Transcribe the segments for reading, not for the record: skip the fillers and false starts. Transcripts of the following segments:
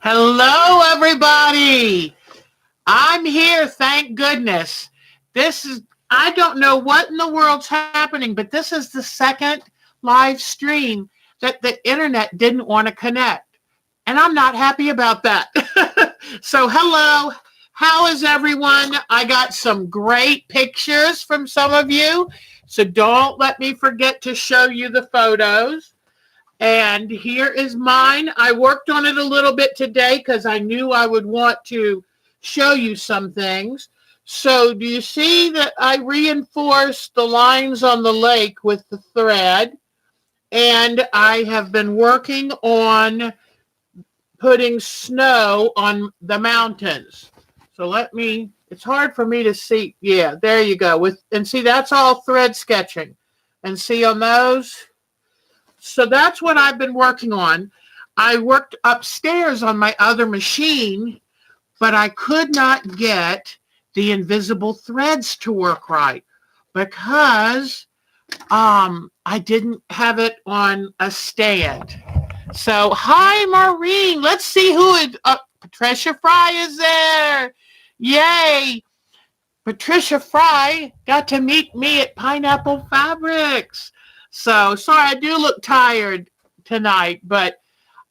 Hello, everybody. I'm here, thank goodness. I don't know what in the world's happening, but this is the second live stream that the internet didn't want to connect. And I'm not happy about that. So, hello. How is everyone? I got some great pictures from some of you. So, don't let me forget to show you the photos. And here is mine. I worked on it a little bit today because I knew I would want to show you some things. So do you see that I reinforced the lines on the lake with the thread? And I have been working on putting snow on the mountains. So it's hard for me to see. Yeah, there you go. And see, that's all thread sketching. And see on those? So that's what I've been working on. I worked upstairs on my other machine, but I could not get the invisible threads to work right because I didn't have it on a stand. So, hi, Maureen. Let's see who is. Patricia Fry is there. Yay. Patricia Fry got to meet me at Pineapple Fabrics. So, sorry, I do look tired tonight, but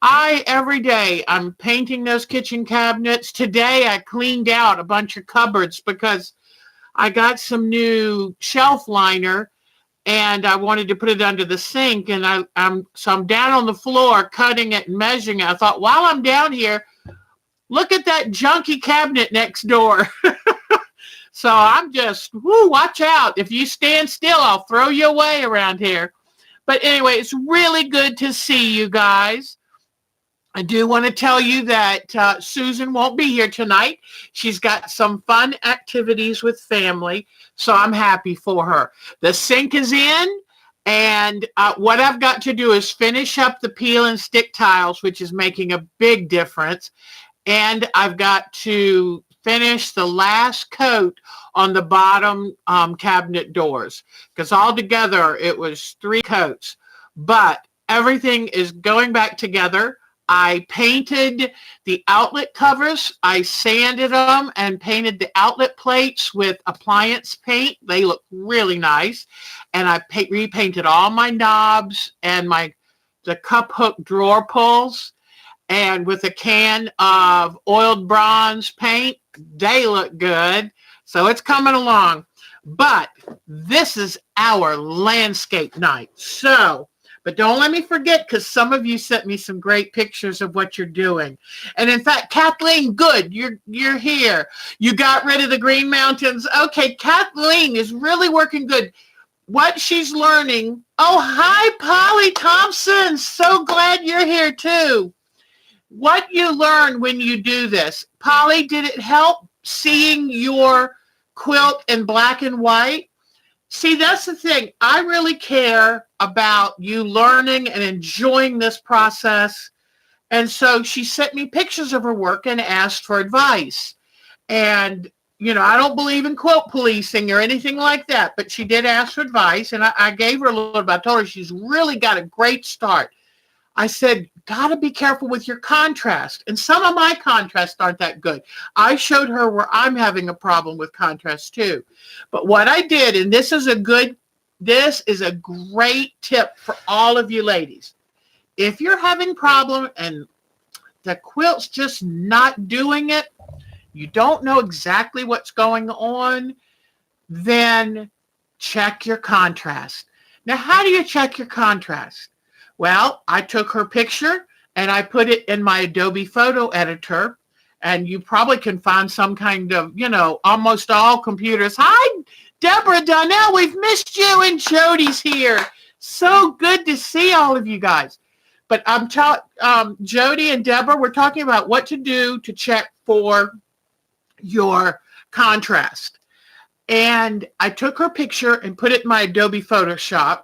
every day, I'm painting those kitchen cabinets. Today, I cleaned out a bunch of cupboards because I got some new shelf liner and I wanted to put it under the sink. And I'm down on the floor cutting it and measuring it. I thought, while I'm down here, look at that junky cabinet next door. So I'm just, watch out. If you stand still, I'll throw you away around here. But anyway, it's really good to see you guys. I do want to tell you that Susan won't be here tonight. She's got some fun activities with family, so I'm happy for her. The sink is in, and what I've got to do is finish up the peel and stick tiles, which is making a big difference. And I've got to finish the last coat on the bottom cabinet doors because altogether it was 3 coats. But everything is going back together. I painted the outlet covers. I sanded them and painted the outlet plates with appliance paint. They look really nice. And I repainted all my knobs and the cup hook drawer pulls. And with a can of oiled bronze paint, they look good. So it's coming along. But this is our landscape night. But don't let me forget, because some of you sent me some great pictures of what you're doing. And in fact, Kathleen, good, you're here. You got rid of the Green Mountains. Okay, Kathleen is really working good. What she's learning. Oh, hi, Polly Thompson. So glad you're here too. What you learn when you do this. Polly, did it help seeing your quilt in black and white? See, that's the thing. I really care about you learning and enjoying this process. And so she sent me pictures of her work and asked for advice. And, I don't believe in quilt policing or anything like that, but she did ask for advice. And I gave her a little bit. I told her she's really got a great start. I said, got to be careful with your contrast. And some of my contrasts aren't that good. I showed her where I'm having a problem with contrast too. But what I did, and this is a great tip for all of you ladies. If you're having problem and the quilt's just not doing it, you don't know exactly what's going on, then check your contrast. Now, how do you check your contrast? Well, I took her picture and I put it in my Adobe photo editor, and you probably can find some kind of, almost all computers. Hi, Deborah Donnell, we've missed you, and Jody's here. So good to see all of you guys. But Jody and Deborah, we're talking about what to do to check for your contrast. And I took her picture and put it in my Adobe Photoshop,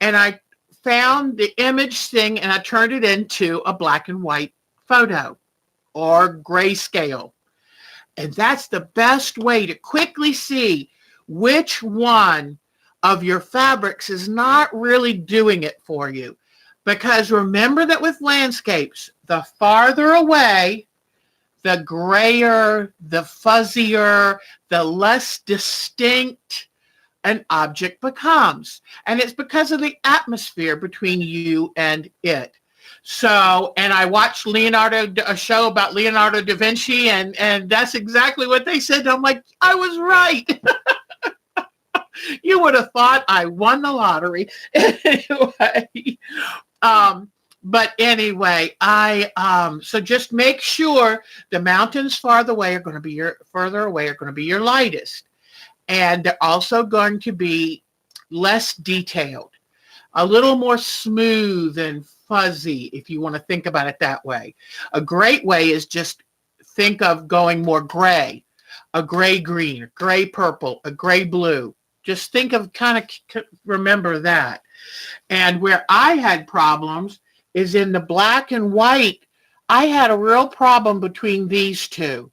and I found the image thing and I turned it into a black and white photo or grayscale. And that's the best way to quickly see which one of your fabrics is not really doing it for you. Because remember that with landscapes, the farther away, the grayer, the fuzzier, the less distinct an object becomes. And it's because of the atmosphere between you and it. So, and I watched a show about Leonardo da Vinci, and that's exactly what they said. I'm like, I was right. You would have thought I won the lottery. Anyway, but anyway, so just make sure the mountains further away are going to be your lightest. And they're also going to be less detailed, a little more smooth and fuzzy, if you want to think about it that way. A great way is just think of going more gray, a gray green, a gray purple, a gray blue. Just think of remember that. And where I had problems is in the black and white. I had a real problem between these two.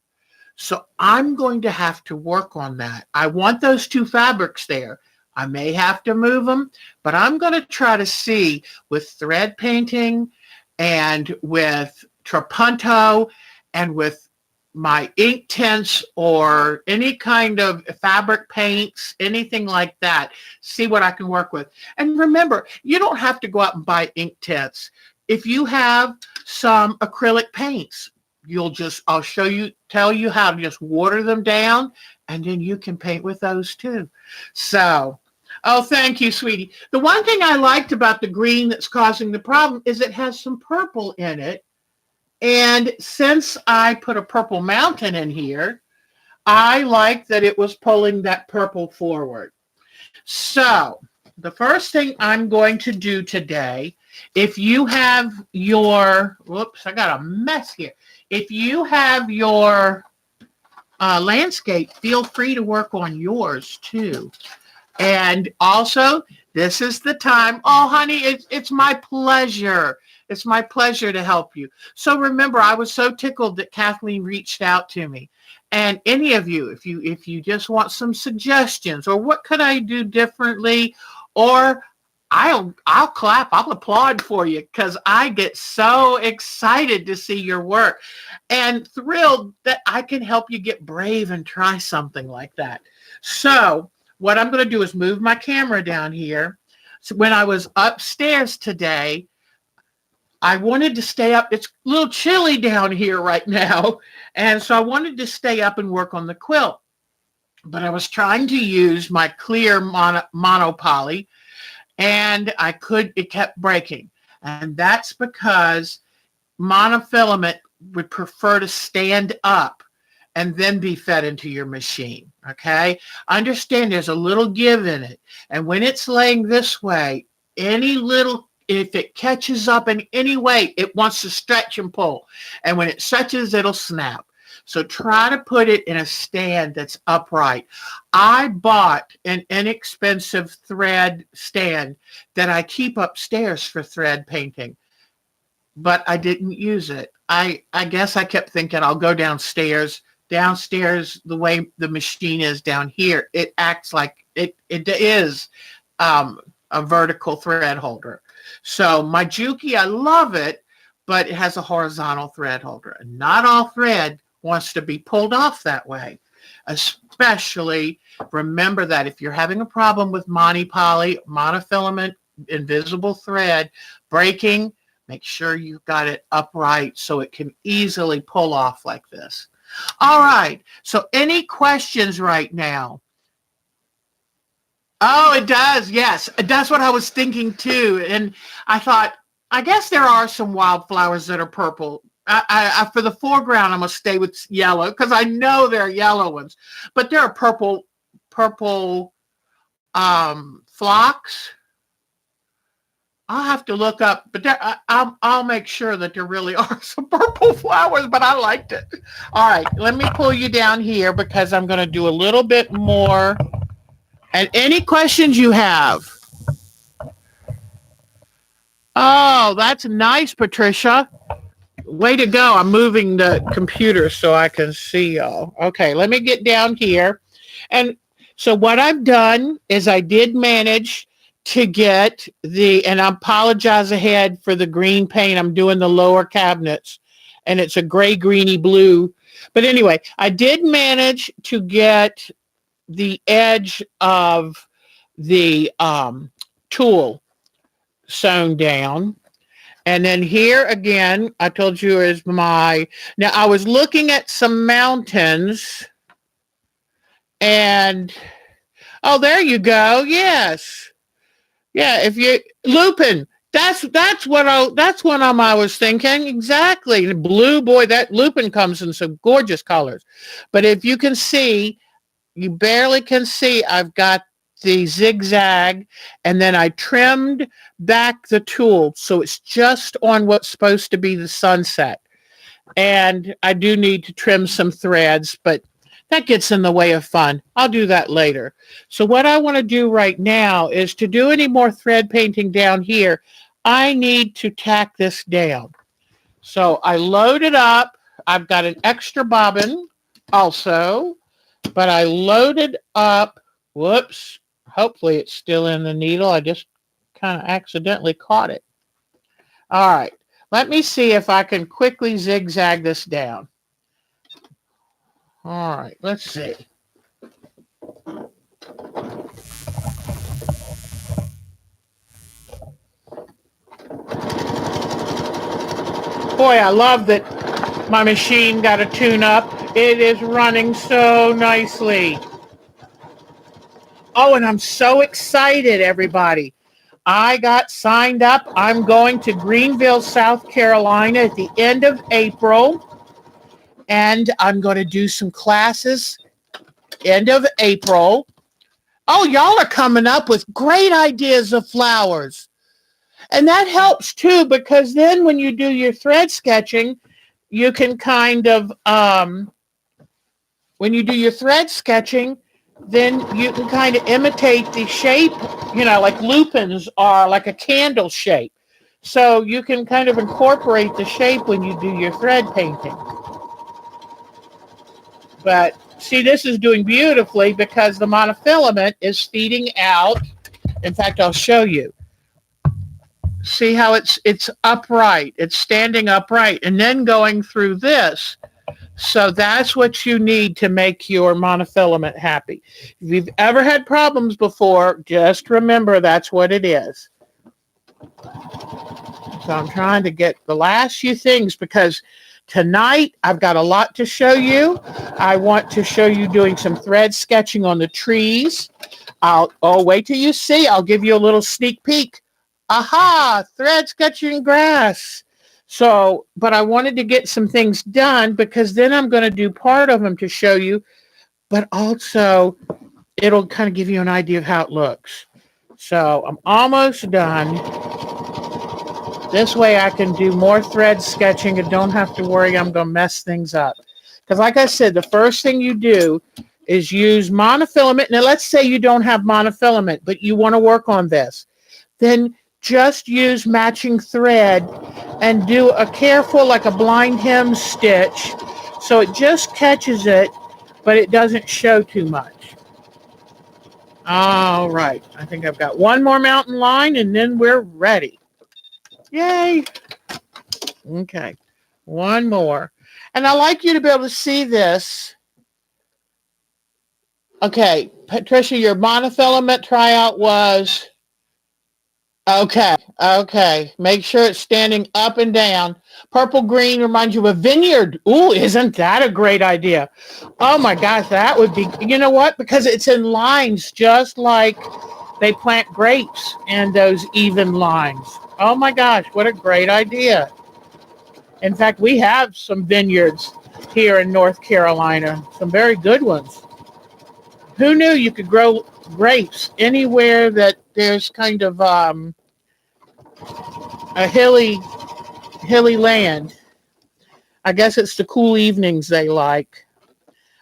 So I'm going to have to work on that. I want those two fabrics there. I may have to move them, but I'm going to try to see with thread painting and with trapunto and with my ink tints or any kind of fabric paints, anything like that, see what I can work with. And remember, you don't have to go out and buy ink tints. If you have some acrylic paints, I'll tell you how to just water them down, and then you can paint with those too. So, oh, thank you, sweetie. The one thing I liked about the green that's causing the problem is it has some purple in it. And since I put a purple mountain in here, I like that it was pulling that purple forward. So the first thing I'm going to do today, if you have your, whoops, I got a mess here. If you have your landscape, feel free to work on yours too. And also, this is the time. Oh, honey, it's my pleasure. It's my pleasure to help you. So remember, I was so tickled that Kathleen reached out to me. And any of you, if you just want some suggestions or what could I do differently, or I'll clap, I'll applaud for you because I get so excited to see your work and thrilled that I can help you get brave and try something like that. So what I'm going to do is move my camera down here. So when I was upstairs today, I wanted to stay up. It's a little chilly down here right now. And so I wanted to stay up and work on the quilt. But I was trying to use my clear monopoly, and it kept breaking. And that's because monofilament would prefer to stand up and then be fed into your machine, okay? Understand there's a little give in it. And when it's laying this way, if it catches up in any way, it wants to stretch and pull. And when it stretches, it'll snap. So try to put it in a stand that's upright. I bought an inexpensive thread stand that I keep upstairs for thread painting, but I didn't use it. I guess I kept thinking I'll go downstairs. Downstairs, the way the machine is down here, it acts like it is a vertical thread holder. So my Juki, I love it, but it has a horizontal thread holder. And not all thread wants to be pulled off that way. Especially, remember that if you're having a problem with monofilament, invisible thread breaking, make sure you've got it upright so it can easily pull off like this. All right, so any questions right now? Oh, it does, yes. That's what I was thinking too. And I thought, I guess there are some wildflowers that are purple. I for the foreground, I'm going to stay with yellow because I know there are yellow ones. But there are purple phlox. I'll have to look up, but I'll make sure that there really are some purple flowers, but I liked it. All right, let me pull you down here because I'm going to do a little bit more. And any questions you have? Oh, that's nice, Patricia. Way to go. I'm moving the computer so I can see y'all. Okay, let me get down here. And so what I've done is I did manage to get and I apologize ahead for the green paint. I'm doing the lower cabinets and it's a gray, greeny blue. But anyway, I did manage to get the edge of the tool sewn down. And then here again, I told you is now I was looking at some mountains and, oh, there you go. Yes. Yeah, if you lupin, that's what I was thinking exactly. Blue, boy, that lupin comes in some gorgeous colors. But if you can see, you barely can see. I've got the zigzag, and then I trimmed back the tool so it's just on what's supposed to be the sunset. And I do need to trim some threads, but that gets in the way of fun. I'll do that later. So what I want to do right now is to do any more thread painting down here, I need to tack this down. So I load it up. I've got an extra bobbin also, but I loaded up. Whoops. Hopefully it's still in the needle. I just kind of accidentally caught it. All right. Let me see if I can quickly zigzag this down. All right, let's see. Boy, I love that my machine got a tune-up. It is running so nicely. Oh, and I'm so excited, everybody. I got signed up. I'm going to Greenville, South Carolina at the end of April. And I'm going to do some classes end of April. Oh, y'all are coming up with great ideas of flowers. And that helps too, because then when you do your thread sketching, you can kind of, when you do your thread sketching, then you can kind of imitate the shape, like lupins are like a candle shape. So you can kind of incorporate the shape when you do your thread painting. But see, this is doing beautifully because the monofilament is feeding out. In fact, I'll show you. See how it's upright. It's standing upright and then going through this. So that's what you need to make your monofilament happy. If you've ever had problems before, just remember that's what it is. So I'm trying to get the last few things because tonight, I've got a lot to show you. I want to show you doing some thread sketching on the trees. Wait till you see. I'll give you a little sneak peek. Aha, thread sketching grass. So, but I wanted to get some things done because then I'm going to do part of them to show you, but also it'll kind of give you an idea of how it looks. So I'm almost done. This way I can do more thread sketching and don't have to worry I'm going to mess things up. Because like I said, the first thing you do is use monofilament. Now let's say you don't have monofilament, but you want to work on this. Then just use matching thread and do a careful, like a blind hem stitch. So it just catches it, but it doesn't show too much. All right. I think I've got one more mountain line and then we're ready. Yay. Okay. One more. And I'd like you to be able to see this. Okay. Patricia, your monofilament tryout was... Okay. Make sure it's standing up and down. Purple green reminds you of a vineyard. Ooh, isn't that a great idea? Oh my gosh, that would be, you know what? Because it's in lines just like they plant grapes in those even lines. Oh my gosh, what a great idea. In fact, we have some vineyards here in North Carolina, some very good ones. Who knew you could grow grapes anywhere that there's kind of a hilly land? I guess it's the cool evenings they like.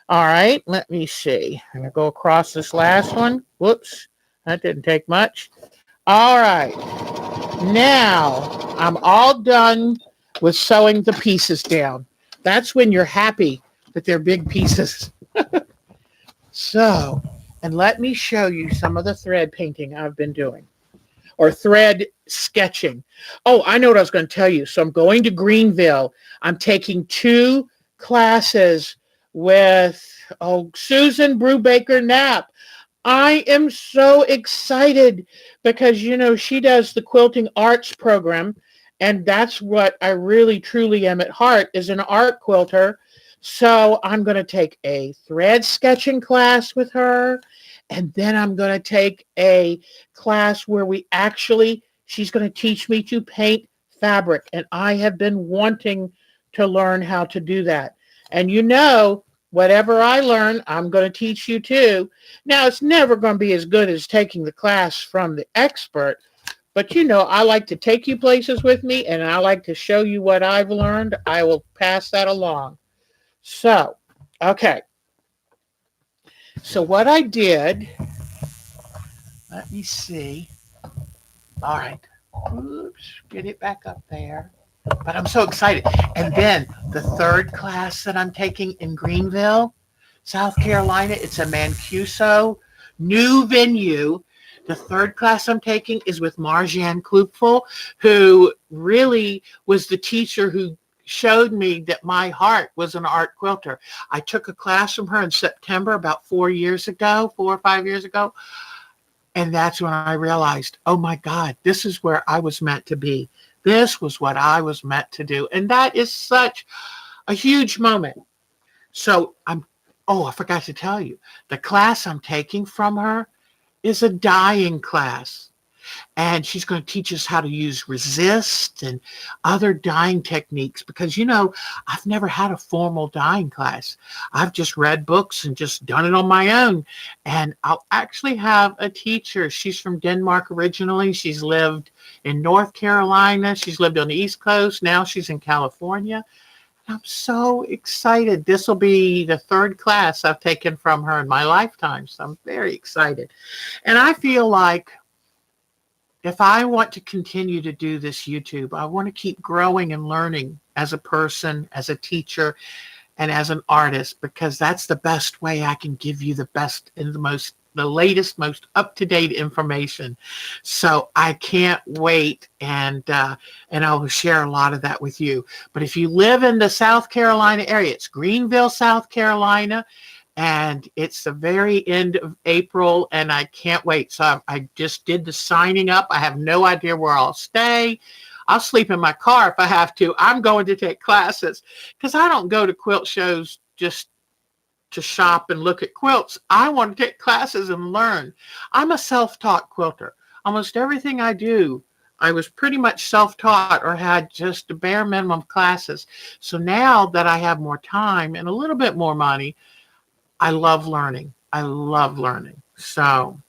All right, let me see. I'm going to go across this last one. Whoops, that didn't take much. All right. Now, I'm all done with sewing the pieces down. That's when you're happy that they're big pieces. So, and let me show you some of the thread painting I've been doing. or thread sketching. Oh, I know what I was going to tell you. So I'm going to Greenville. I'm taking 2 classes with Susan Brubaker Knapp. I am so excited because, she does the quilting arts program, and that's what I really truly am at heart, is an art quilter. So I'm going to take a thread sketching class with her, and then I'm going to take a class where she's going to teach me to paint fabric, and I have been wanting to learn how to do that. And whatever I learn, I'm going to teach you too. Now, it's never going to be as good as taking the class from the expert, but I like to take you places with me, and I like to show you what I've learned. I will pass that along. So, okay. So what I did, let me see. All right. Oops, get it back up there. But I'm so excited. And then the 3rd class that I'm taking in Greenville, South Carolina, it's a Mancuso new venue. The 3rd class I'm taking is with Marjan Klupfel, who really was the teacher who showed me that my heart was an art quilter. I took a class from her in September about 4 or 5 years ago. And that's when I realized, oh my God, this is where I was meant to be. This was what I was meant to do. And that is such a huge moment. So I forgot to tell you, the class I'm taking from her is a dyeing class. And she's going to teach us how to use resist and other dyeing techniques because, I've never had a formal dyeing class. I've just read books and just done it on my own. And I'll actually have a teacher. She's from Denmark originally. She's lived in North Carolina. She's lived on the East Coast. Now she's in California. I'm so excited. This will be the 3rd class I've taken from her in my lifetime. So I'm very excited. And I feel like if I want to continue to do this YouTube, I want to keep growing and learning as a person, as a teacher, and as an artist, because that's the best way I can give you the best and the latest, most up-to-date information. So I can't wait, and I will share a lot of that with you. But if you live in the South Carolina area, it's Greenville, South Carolina, and it's the very end of April, and I can't wait. So I just did the signing up. I have no idea where I'll stay. I'll sleep in my car if I have to. I'm going to take classes because I don't go to quilt shows just to shop and look at quilts. I want to take classes and learn. I'm a self-taught quilter. Almost everything I do, I was pretty much self-taught or had just a bare minimum classes. So now that I have more time and a little bit more money, I love learning. I love learning. So,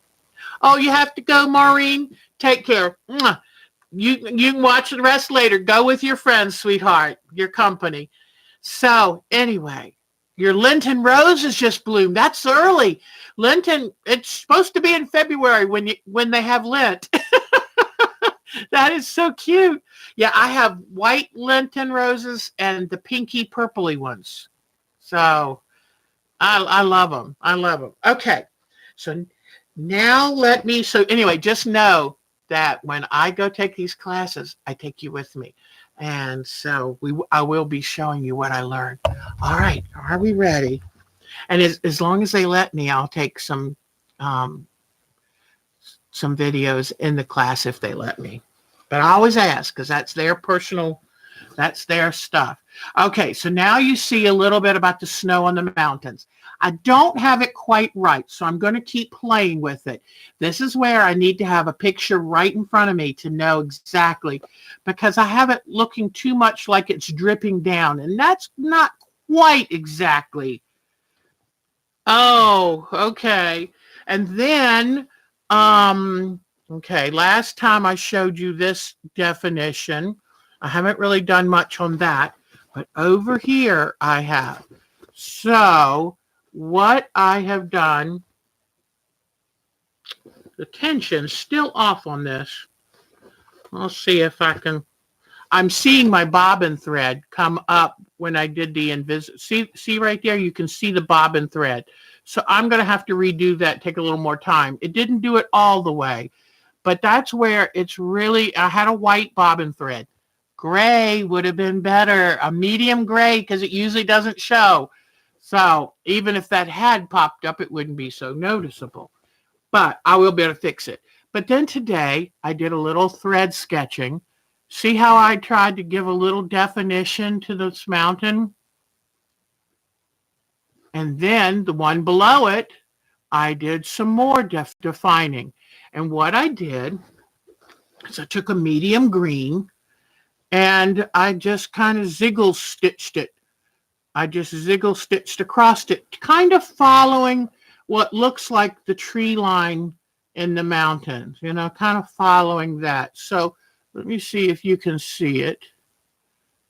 you have to go, Maureen. Take care. You can watch the rest later. Go with your friends, sweetheart, your company. So, anyway, your Lenten roses just bloomed. That's early. Lenten, it's supposed to be in February when they have Lent. That is so cute. Yeah, I have white Lenten roses and the pinky purpley ones. So I love them. I love them. Okay. So now anyway, just know that when I go take these classes, I take you with me. And so I will be showing you what I learned. All right. Are we ready? And as long as they let me, I'll take some videos in the class if they let me. But I always ask because that's their stuff. Okay, so now you see a little bit about the snow on the mountains. I don't have it quite right, so I'm going to keep playing with it. This is where I need to have a picture right in front of me to know exactly, because I have it looking too much like it's dripping down, and that's not quite exactly. Oh, okay. And then, okay, last time I showed you this definition. I haven't really done much on that, but over here I have. So what I have done, the tension's still off on this. I'll see if I can. I'm seeing my bobbin thread come up when I did the invisible. See right there, you can see the bobbin thread. So I'm going to have to redo that, take a little more time. It didn't do it all the way, But that's where it's really, I had a white bobbin thread. Gray would have been better, a medium gray, because it usually doesn't show. So even if that had popped up, it wouldn't be so noticeable. But I will be able to fix it. But then today, I did a little thread sketching. See how I tried to give a little definition to this mountain? And then the one below it, I did some more defining. And what I did is I took a medium green and I just kind of ziggle stitched it. I just ziggle stitched across it, kind of following what looks like the tree line in the mountains, kind of following that. So let me see if you can see it.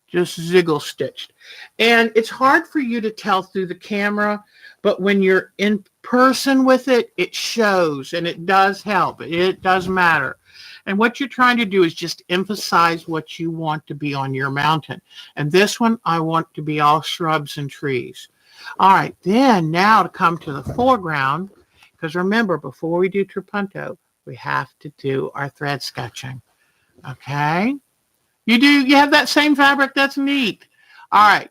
Just ziggle stitched. And it's hard for you to tell through the camera, but when you're in person with it, it shows and it does help. It does matter. And what you're trying to do is just emphasize what you want to be on your mountain. And this one, I want to be all shrubs and trees. All right, then now to come to the foreground, because remember, before we do trapunto, we have to do our thread sketching. Okay? You have that same fabric? That's neat. All right.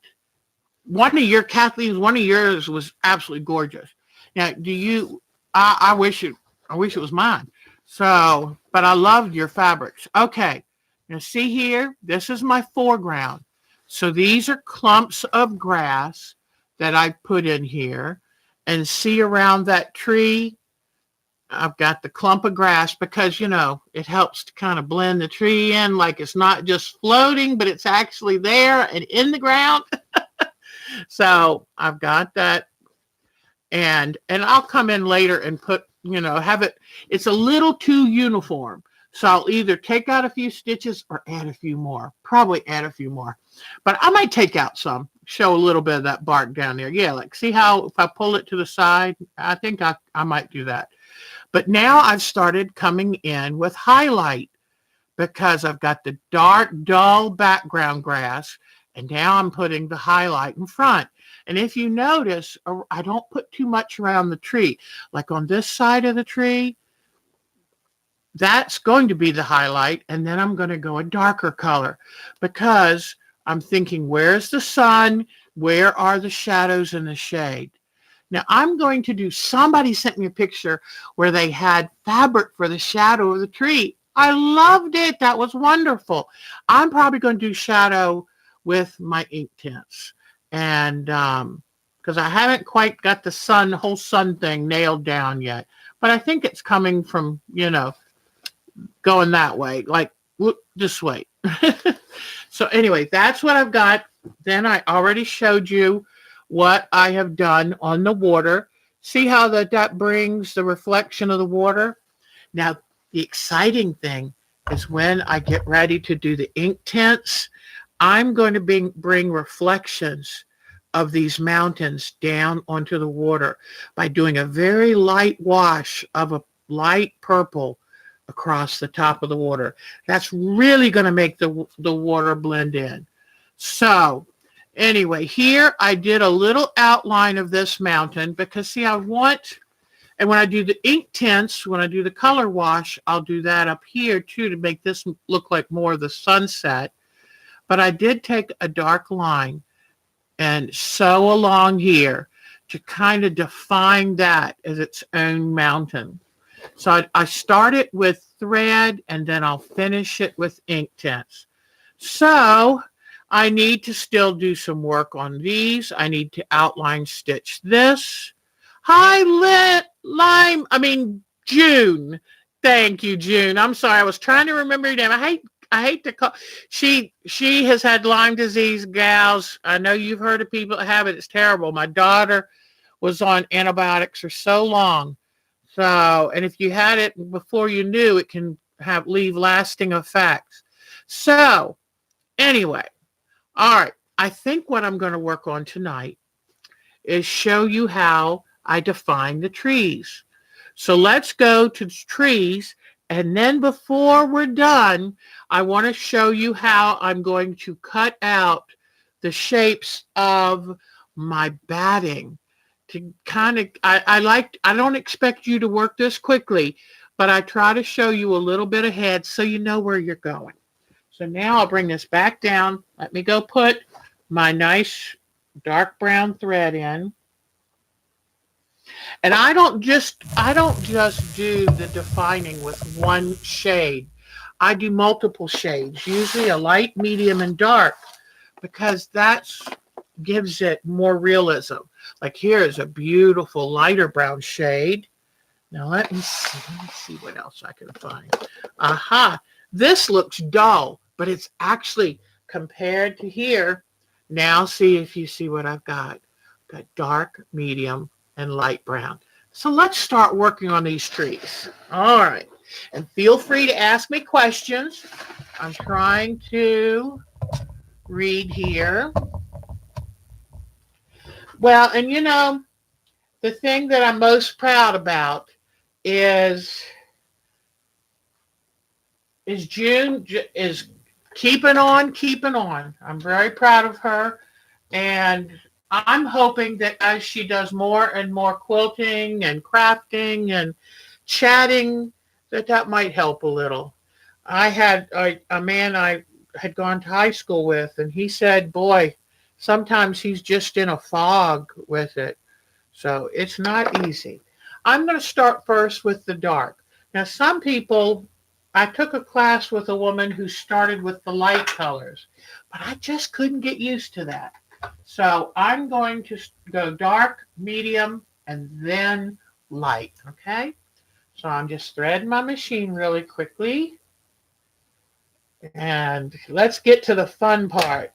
Kathleen's, one of yours was absolutely gorgeous. Now, I wish it was mine. So, but I loved your fabrics. Okay. Now see here, this is my foreground. So these are clumps of grass that I put in here. And see around that tree, I've got the clump of grass because, it helps to kind of blend the tree in, like it's not just floating, but it's actually there and in the ground. So I've got that. And I'll come in later and put, it's a little too uniform. So I'll either take out a few stitches or add a few more, probably add a few more. But I might take out some, show a little bit of that bark down there. Yeah, like see how if I pull it to the side, I think I might do that. But now I've started coming in with highlight because I've got the dark, dull background grass, and now I'm putting the highlight in front. And if you notice, I don't put too much around the tree. Like on this side of the tree, that's going to be the highlight, and then I'm going to go a darker color because I'm thinking, where's the sun? Where are the shadows and the shade? Now I'm going to do, somebody sent me a picture where they had fabric for the shadow of the tree. I loved it. That was wonderful. I'm probably going to do shadow with my ink tints. And because I haven't quite got the whole sun thing nailed down yet. But I think it's coming from, going that way, like look this way. So anyway, that's what I've got. Then I already showed you what I have done on the water. See how that brings the reflection of the water? Now, the exciting thing is when I get ready to do the ink tints, I'm going to bring reflections of these mountains down onto the water by doing a very light wash of a light purple across the top of the water. That's really going to make the water blend in. So anyway, here I did a little outline of this mountain because see, and when I do the ink tints, when I do the color wash, I'll do that up here too to make this look like more of the sunset. But I did take a dark line and sew along here to kind of define that as its own mountain. So I start it with thread and then I'll finish it with ink tints. So I need to still do some work on these. I need to outline stitch this. Hi, June. Thank you, June. I'm sorry. I was trying to remember your name. I hate to call. She has had Lyme disease, gals. I know you've heard of people that have it. It's terrible. My daughter was on antibiotics for so long. So, and if you had it before you knew, it can leave lasting effects. So, anyway, all right. I think what I'm going to work on tonight is show you how I define the trees. So let's go to the trees. And then before we're done, I want to show you how I'm going to cut out the shapes of my batting. To kind of, I don't expect you to work this quickly, but I try to show you a little bit ahead so you know where you're going. So now I'll bring this back down. Let me go put my nice dark brown thread in. And I don't just do the defining with one shade. I do multiple shades, usually a light, medium, and dark, because that gives it more realism. Like here is a beautiful lighter brown shade. Now let me see what else I can find. Aha, this looks dull, but it's actually compared to here. Now see if you see what I've got. Got dark, medium, and light brown. So let's start working on these trees. All right. And feel free to ask me questions. I'm trying to read here. Well, and you know, the thing that I'm most proud about is June is keeping on, keeping on. I'm very proud of her. And I'm hoping that as she does more and more quilting and crafting and chatting, that might help a little. I had a man I had gone to high school with, and he said, boy, sometimes he's just in a fog with it. So it's not easy. I'm going to start first with the dark. Now, some people, I took a class with a woman who started with the light colors, but I just couldn't get used to that. So I'm going to go dark, medium, and then light, okay? So I'm just threading my machine really quickly. And let's get to the fun part.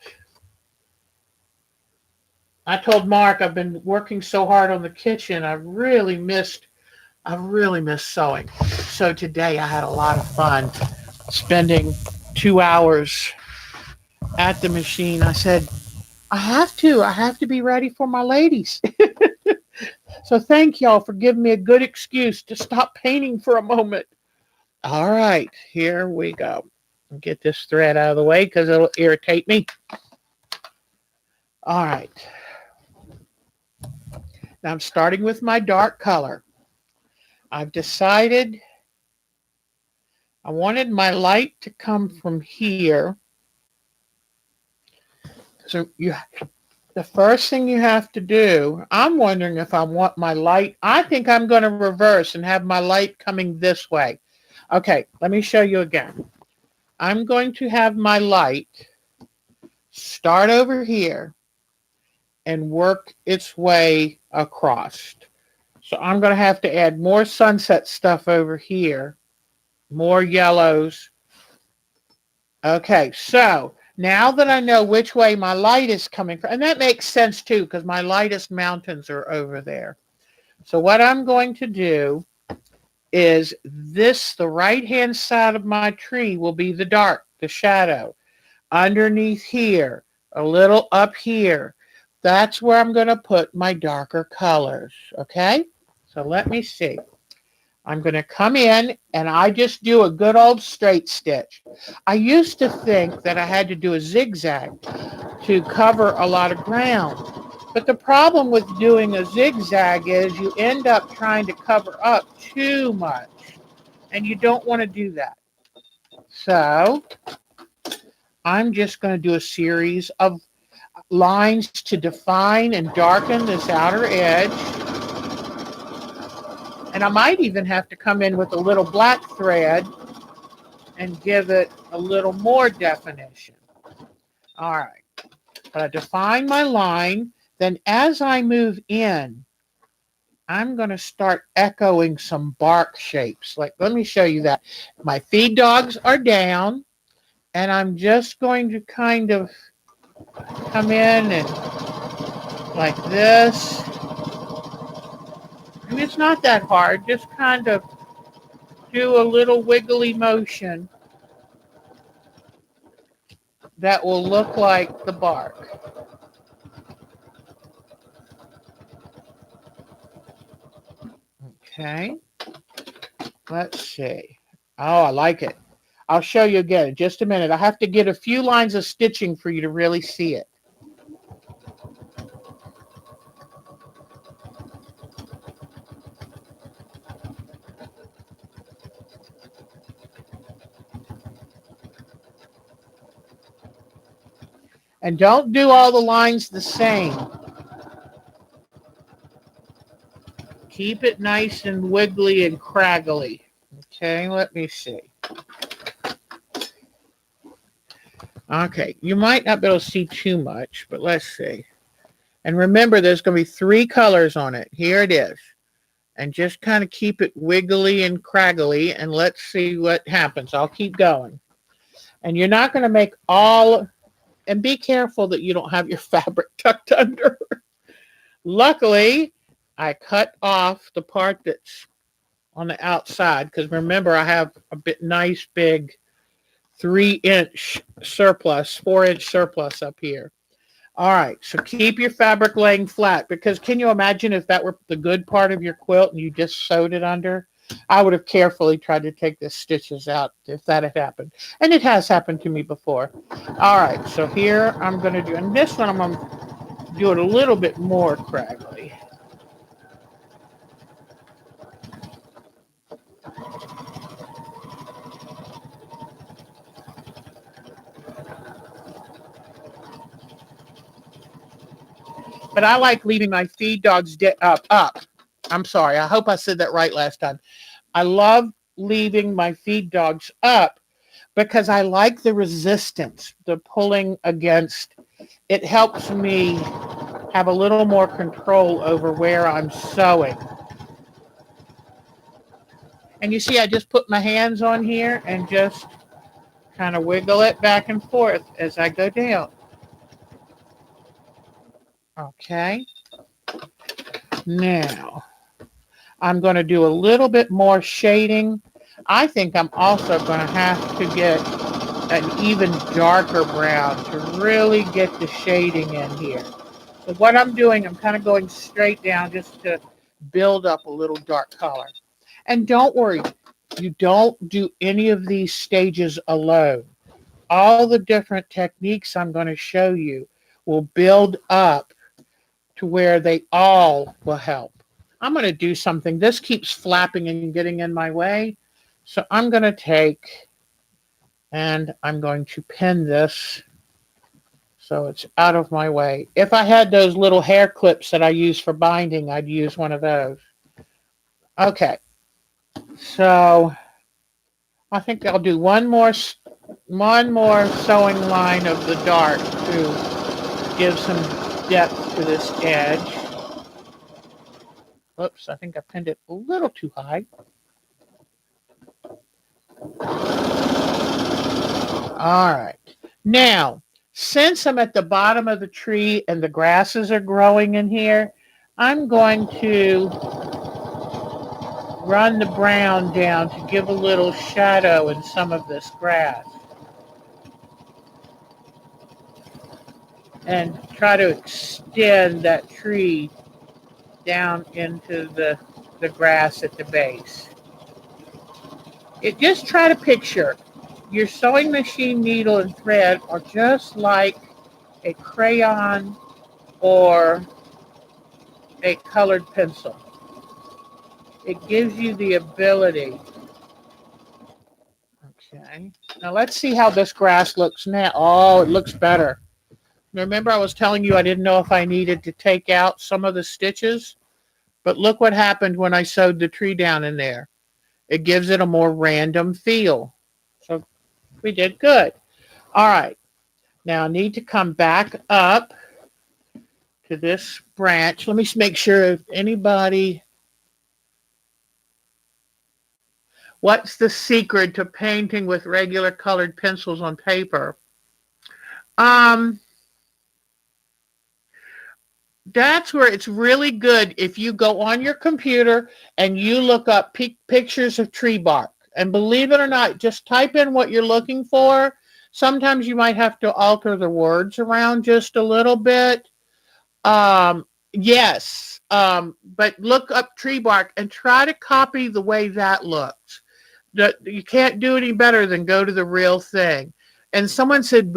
I told Mark I've been working so hard on the kitchen. I really missed sewing. So today I had a lot of fun spending 2 hours at the machine. I said, I have to be ready for my ladies. So thank y'all for giving me a good excuse to stop painting for a moment. All right, here we go. I'll get this thread out of the way because it'll irritate me. All right. Now I'm starting with my dark color. I've decided I wanted my light to come from here. So the first thing you have to do, I'm wondering if I want my light. I think I'm going to reverse and have my light coming this way. Okay, let me show you again. I'm going to have my light start over here and work its way across. So I'm going to have to add more sunset stuff over here, more yellows. Okay, so now that I know which way my light is coming from, and that makes sense too because my lightest mountains are over there. So what I'm going to do is the right-hand side of my tree will be the dark, the shadow. Underneath here, a little up here, that's where I'm going to put my darker colors, okay? So let me see. I'm going to come in and I just do a good old straight stitch. I used to think that I had to do a zigzag to cover a lot of ground. But the problem with doing a zigzag is you end up trying to cover up too much. And you don't want to do that. So I'm just going to do a series of lines to define and darken this outer edge. And I might even have to come in with a little black thread and give it a little more definition. All right. But I define my line. Then as I move in, I'm going to start echoing some bark shapes. Like, let me show you that. My feed dogs are down, and I'm just going to kind of come in and like this. And it's not that hard. Just kind of do a little wiggly motion that will look like the bark. Okay. Let's see. Oh, I like it. I'll show you again in just a minute. I have to get a few lines of stitching for you to really see it. And don't do all the lines the same. Keep it nice and wiggly and craggly. Okay, let me see. Okay, you might not be able to see too much, but let's see. And remember, there's going to be 3 colors on it. Here it is. And just kind of keep it wiggly and craggly, and let's see what happens. I'll keep going. And you're not going to make all, and be careful that you don't have your fabric tucked under. Luckily, I cut off the part that's on the outside, because remember, I have a bit nice big 3-inch surplus, 4-inch surplus up here. All right, so keep your fabric laying flat, because can you imagine if that were the good part of your quilt and you just sewed it under? I would have carefully tried to take the stitches out if that had happened. And it has happened to me before. All right, so here I'm going to do, and this one I'm going to do it a little bit more craggly. But I like leaving my feed dogs up. I'm sorry. I hope I said that right last time. I love leaving my feed dogs up because I like the resistance, the pulling against. It helps me have a little more control over where I'm sewing. And you see, I just put my hands on here and just kind of wiggle it back and forth as I go down. Okay. Now, I'm going to do a little bit more shading. I think I'm also going to have to get an even darker brown to really get the shading in here. So what I'm doing, I'm kind of going straight down just to build up a little dark color. And don't worry, you don't do any of these stages alone. All the different techniques I'm going to show you will build up to where they all will help. I'm going to do something. This keeps flapping and getting in my way. So I'm going to take and I'm going to pin this so it's out of my way. If I had those little hair clips that I use for binding, I'd use one of those. Okay. So I think I'll do one more sewing line of the dark to give some depth to this edge. Oops, I think I pinned it a little too high. All right. Now, since I'm at the bottom of the tree and the grasses are growing in here, I'm going to run the brown down to give a little shadow in some of this grass. And try to extend that tree down into the grass at the base. Just try to picture your sewing machine needle and thread are just like a crayon or a colored pencil. It gives you the ability. Okay. Now let's see how this grass looks now. Oh, it looks better. Remember I was telling you I didn't know if I needed to take out some of the stitches? But look what happened when I sewed the tree down in there. It gives it a more random feel. So we did good. All right. Now I need to come back up to this branch. Let me make sure if anybody... What's the secret to painting with regular colored pencils on paper? That's where it's really good if you go on your computer and you look up pictures of tree bark. And believe it or not, just type in what you're looking for. Sometimes you might have to alter the words around just a little bit. Yes, but look up tree bark and try to copy the way that looks. You can't do any better than go to the real thing. And someone said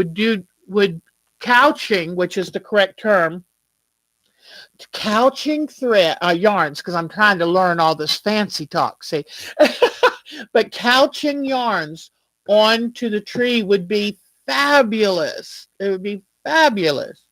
would couching, which is the correct term, couching yarns, because I'm trying to learn all this fancy talk, see. But couching yarns onto the tree would be fabulous. It would be Fabulous.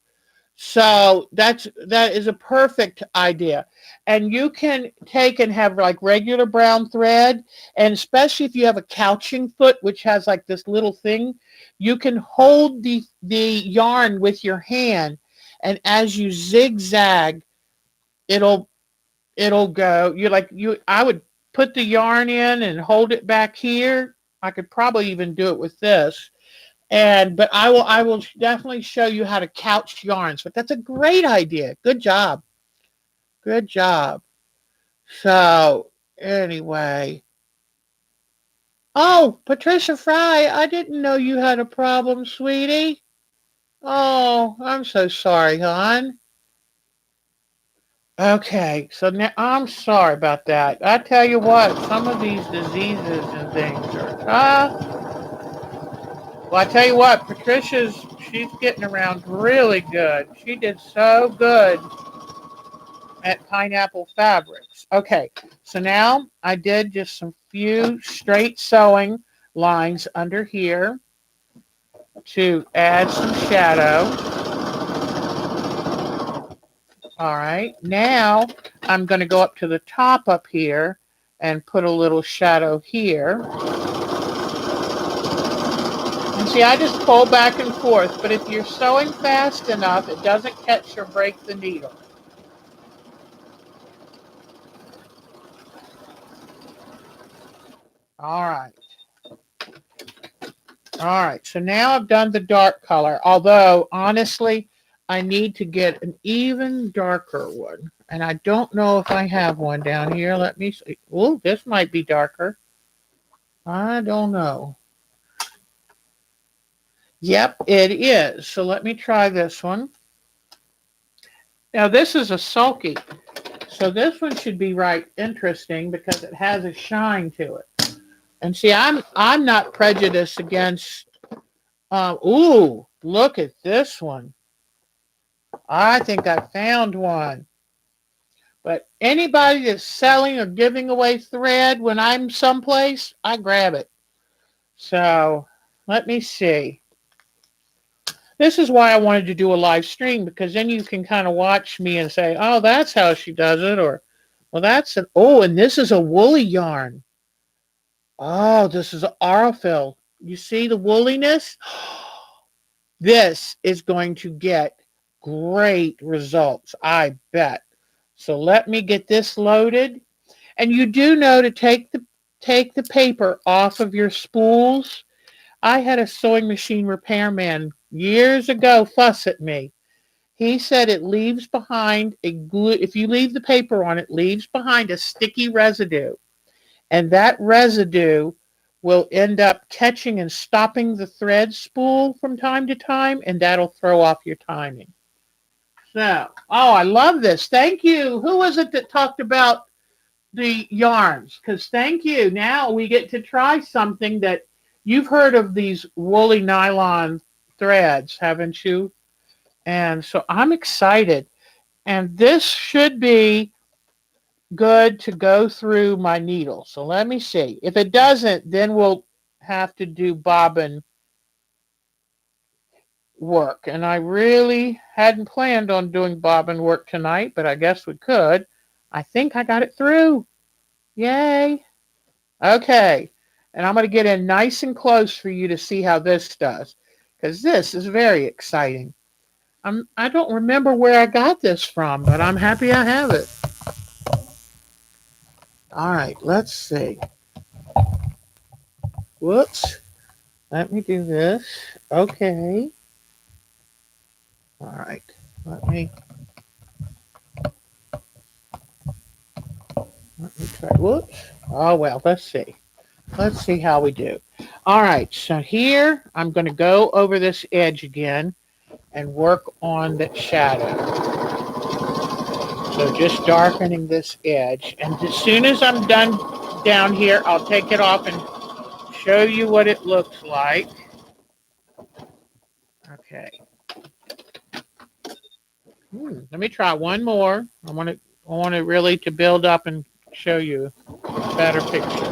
So that is a perfect idea. And you can take and have like regular brown thread, and especially if you have a couching foot, which has like this little thing, you can hold the yarn with your hand, and as you zigzag, it'll it'll go. I would put the yarn in and hold it back here. I could probably even do it with this. But I will definitely show you how to couch yarns. But that's a great idea. Good job. Good job. So anyway. Oh, Patricia Fry, I didn't know you had a problem, sweetie. Oh, I'm so sorry, hon. Okay, so now I'm sorry about that. I tell you what, some of these diseases and things are tough. Well, I tell you what, she's getting around really good. She did so good at Pineapple Fabrics. Okay, so now I did just some few straight sewing lines under here to add some shadow. All right, now I'm going to go up to the top up here and put a little shadow here. And see, I just pull back and forth, but if you're sewing fast enough, it doesn't catch or break the needle. All right. All right, so now I've done the dark color, although honestly, I need to get an even darker one. And I don't know if I have one down here. Let me see. Oh, this might be darker. I don't know. Yep, it is. So let me try this one. Now this is a sulky. So this one should be right interesting because it has a shine to it. And see, I'm not prejudiced against ooh, look at this one. I think I found one. But anybody that's selling or giving away thread when I'm someplace, I grab it. So let me see. This is why I wanted to do a live stream, because then you can kind of watch me and say, oh, that's how she does it. Or, well, and this is a woolly yarn. Oh, this is an Aurifil. You see the woolliness? This is going to get great results, I bet. So let me get this loaded. And you do know to take the paper off of your spools. I had a sewing machine repairman years ago fuss at me. He said it leaves behind a glue. If you leave the paper on, it leaves behind a sticky residue. And that residue will end up catching and stopping the thread spool from time to time, and that'll throw off your timing. So, oh, I love this. Thank you. Who was it that talked about the yarns? Because thank you. Now we get to try something that you've heard of, these woolly nylon threads, haven't you? And so I'm excited. And this should be good to go through my needle. So let me see. If it doesn't, then we'll have to do bobbin work. And I really hadn't planned on doing bobbin work tonight, but I guess we could. I think I got it through. Yay. Okay. And I'm going to get in nice and close for you to see how this does, because this is very exciting. I don't remember where I got this from, but I'm happy I have it. All right, let's see. Whoops. Let me do this. Okay. All right. Let me try. Whoops. Oh, well, let's see. Let's see how we do. All right. So here, I'm going to go over this edge again and work on that shadow. So just darkening this edge. And as soon as I'm done down here, I'll take it off and show you what it looks like. Okay. Let me try one more. I want it really to build up and show you a better picture.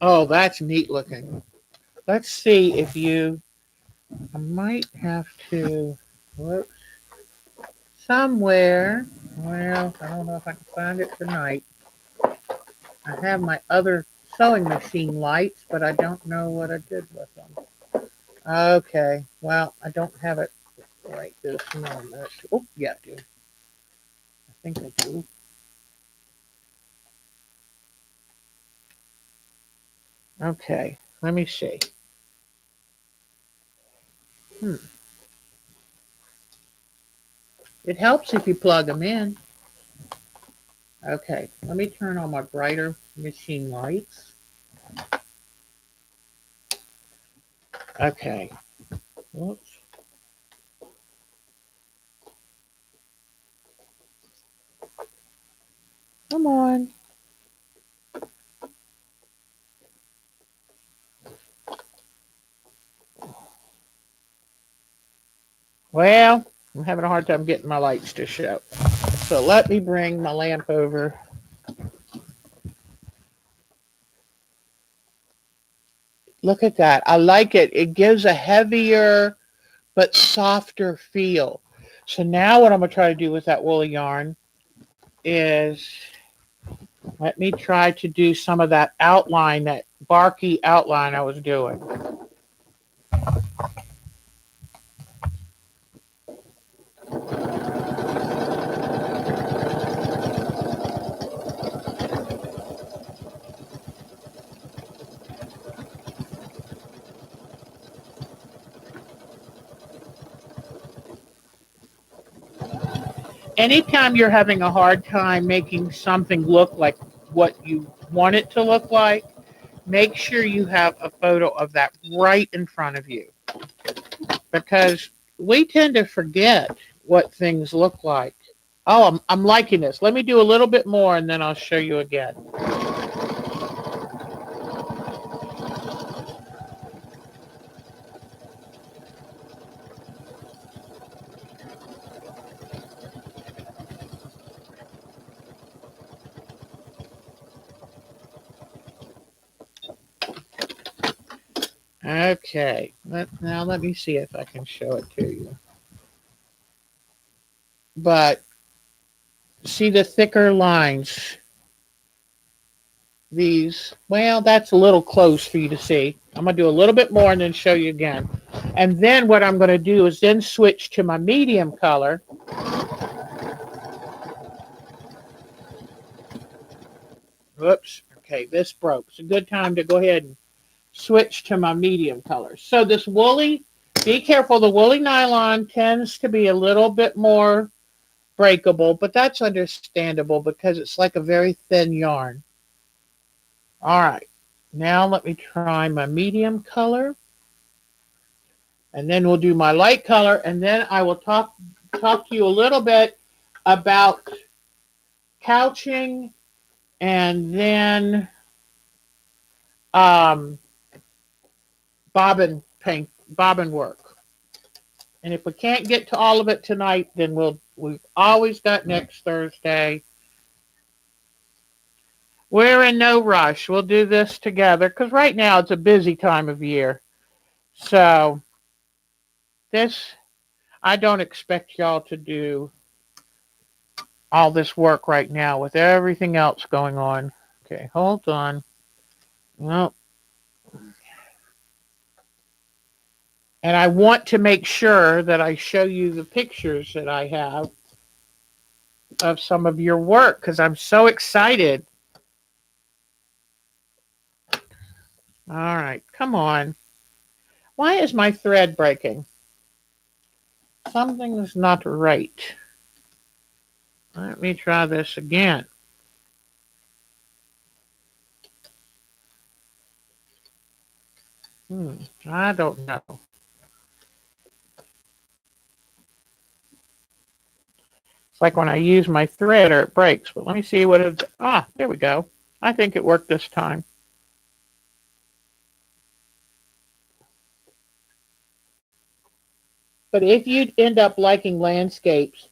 Oh, that's neat looking. Let's see if you, I might have to, whoops, somewhere. Well, I don't know if I can find it tonight. I have my other sewing machine lights, but I don't know what I did with them. Okay, well, I don't have it right this moment. Oh, yeah, I do. I think I do. Okay, let me see. Hmm. It helps if you plug them in. Okay, let me turn on my brighter machine lights. Okay. Whoops. Come on. Well, I'm having a hard time getting my lights to show. So let me bring my lamp over. Look at that. I like it. It gives a heavier but softer feel. So now what I'm going to try to do with that woolly yarn is let me try to do some of that outline, that barky outline I was doing. Anytime you're having a hard time making something look like what you want it to look like, make sure you have a photo of that right in front of you, because we tend to forget what things look like. Oh, I'm liking this. Let me do a little bit more and then I'll show you again. Okay, now let me see if I can show it to you. But see the thicker lines? These, well, that's a little close for you to see. I'm going to do a little bit more and then show you again. And then what I'm going to do is then switch to my medium color. Whoops. Okay, this broke. It's a good time to go ahead and switch to my medium color. So this woolly, be careful, the woolly nylon tends to be a little bit more breakable, but that's understandable because it's like a very thin yarn. All right, now let me try my medium color, and then we'll do my light color, and then I will talk to you a little bit about couching, and then um, bobbin work. And if we can't get to all of it tonight, then we've always got next Thursday. We're in no rush. We'll do this together because right now it's a busy time of year. So this, I don't expect y'all to do all this work right now with everything else going on. Okay, hold on. Well, and I want to make sure that I show you the pictures that I have of some of your work because I'm so excited. All right, come on. Why is my thread breaking? Something is not right. Let me try this again. I don't know. It's like when I use my threader, it breaks. But let me see what it... Ah, there we go. I think it worked this time. But if you end up liking landscapes,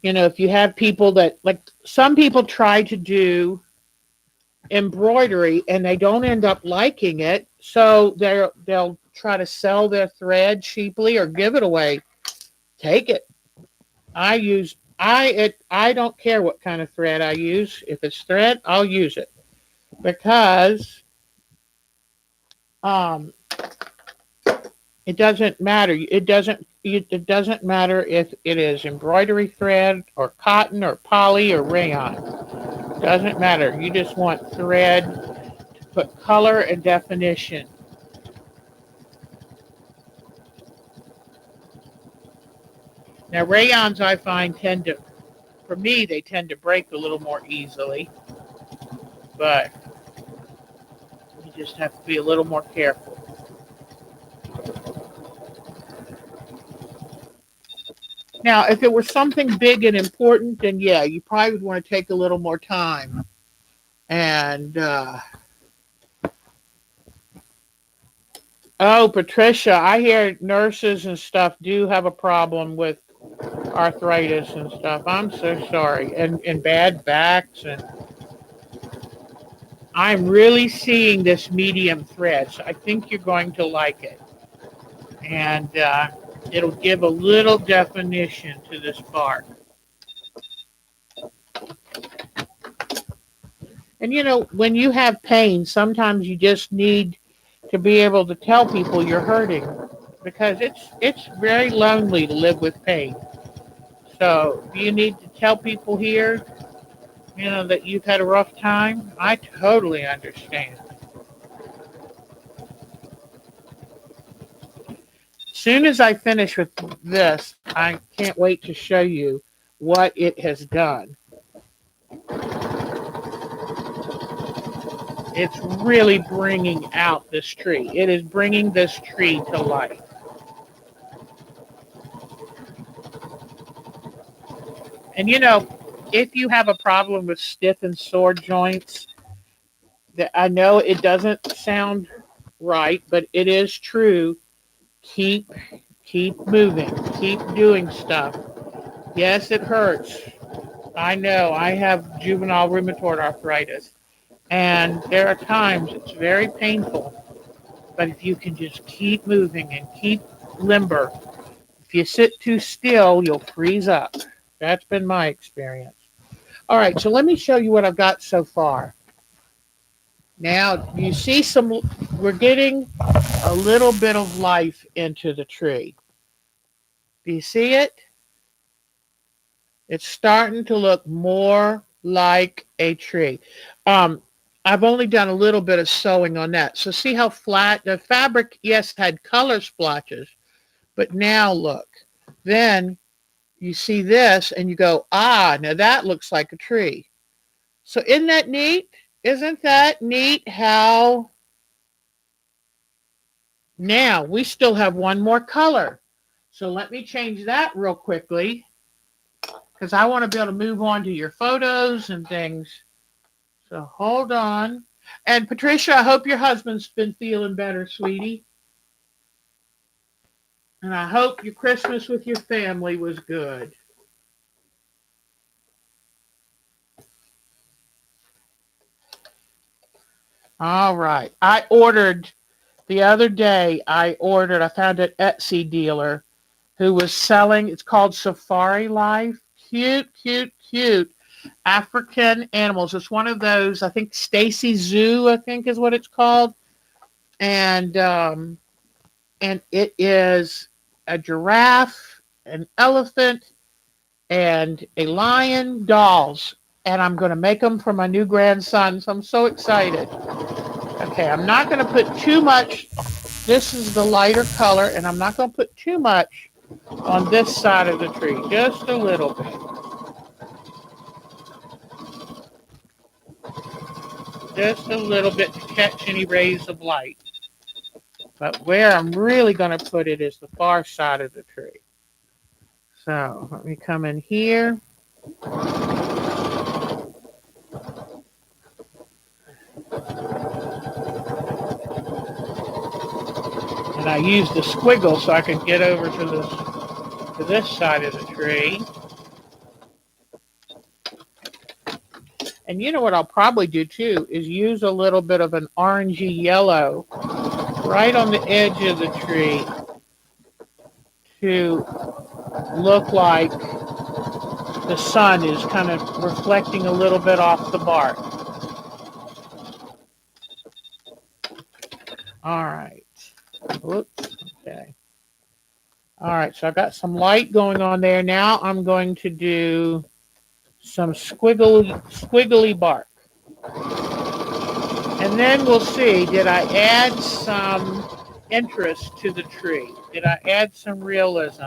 if you have people that, like some people try to do embroidery and they don't end up liking it, so they'll try to sell their thread cheaply or give it away. Take it. I don't care what kind of thread I use. If it's thread, I'll use it because um it doesn't matter. It doesn't matter if it is embroidery thread or cotton or poly or rayon. Doesn't matter. You just want thread to put color and definition. Now rayons I find for me, they tend to break a little more easily, but you just have to be a little more careful. Now, if it were something big and important, then yeah, you probably would want to take a little more time. And, oh, Patricia, I hear nurses and stuff do have a problem with arthritis and stuff. I'm so sorry. And bad backs. And I'm really seeing this medium thread, so I think you're going to like it. And it'll give a little definition to this bark. And you know, when you have pain, sometimes you just need to be able to tell people you're hurting because it's very lonely to live with pain. So, do you need to tell people here, that you've had a rough time? I totally understand. As soon as I finish with this, I can't wait to show you what it has done. It's really bringing out this tree. It is bringing this tree to life. And if you have a problem with stiff and sore joints, that I know it doesn't sound right, but it is true. Keep keep moving, keep doing stuff. Yes, it hurts. I know. I have juvenile rheumatoid arthritis, and there are times it's very painful. But if you can just keep moving and keep limber, if you sit too still, you'll freeze up. That's been my experience. All right, so let me show you what I've got so far. Now, you see we're getting a little bit of life into the tree. Do you see it? It's starting to look more like a tree. I've only done a little bit of sewing on that. So see how flat the fabric, yes, had color splotches, but now look. Then you see this and you go, now that looks like a tree. So isn't that neat? Isn't that neat how now we still have one more color. So let me change that real quickly because I want to be able to move on to your photos and things. So hold on. And Patricia, I hope your husband's been feeling better, sweetie. And I hope your Christmas with your family was good. All right. The other day, I found an Etsy dealer who was selling, it's called Safari Life. Cute, cute, cute African animals. It's one of those, I think Stacy Zoo, I think is what it's called. And it is a giraffe, an elephant, and a lion dolls. And I'm going to make them for my new grandson. So I'm so excited. Okay, I'm not going to put too much. This is the lighter color, and I'm not going to put too much on this side of the tree. Just a little bit. Just a little bit to catch any rays of light. But where I'm really going to put it is the far side of the tree. So let me come in here. And I used the squiggle so I could get over to this side of the tree. And you know what I'll probably do too is use a little bit of an orangey yellow right on the edge of the tree to look like the sun is kind of reflecting a little bit off the bark. All right. Whoops. Okay. All right. So I've got some light going on there. Now I'm going to do some squiggly bark. And then we'll see, did I add some interest to the tree? Did I add some realism?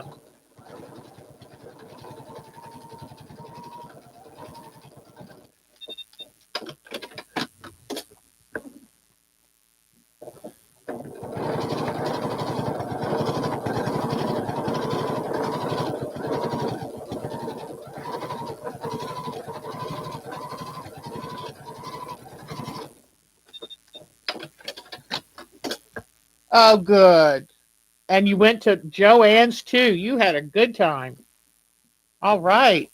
Oh, good. And you went to Joanne's too. You had a good time. All right.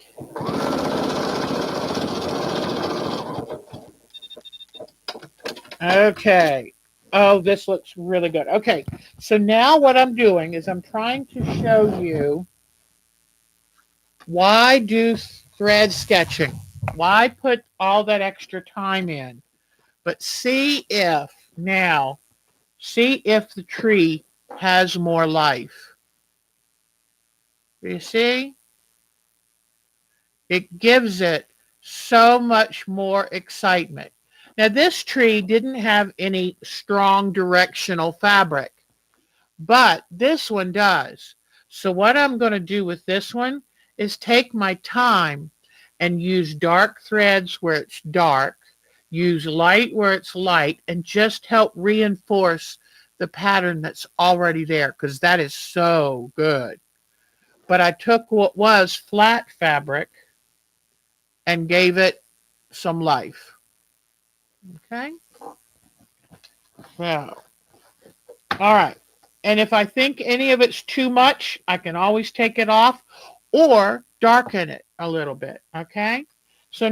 Okay. Oh, this looks really good. Okay. So now what I'm doing is I'm trying to show you why do thread sketching? Why put all that extra time in? But see if the tree has more life. You see? It gives it so much more excitement. Now, this tree didn't have any strong directional fabric, but this one does. So what I'm going to do with this one is take my time and use dark threads where it's dark, use light where it's light, and just help reinforce the pattern that's already there, because that is so good. But I took what was flat fabric and gave it some life. Okay? So, all right. And if I think any of it's too much, I can always take it off or darken it a little bit. Okay? So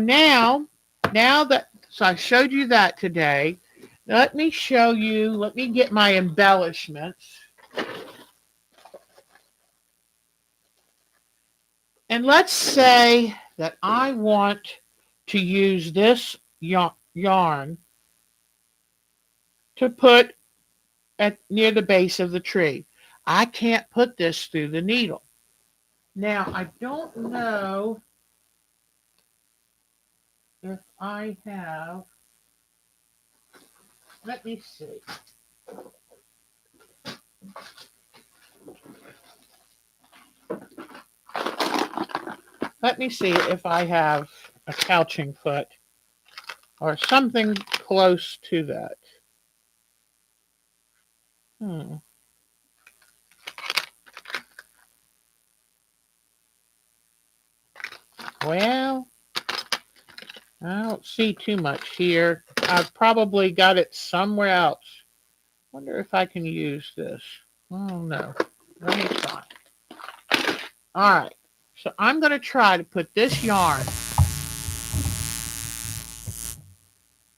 so I showed you that today. Let me get my embellishments. And let's say that I want to use this yarn to put near the base of the tree. I can't put this through the needle. Now, I don't know if I have, let me see. Let me see if I have a couching foot or something close to that. Well, I don't see too much here. I've probably got it somewhere else. Wonder if I can use this. Oh, no. Let me try. All right. So I'm going to try to put this yarn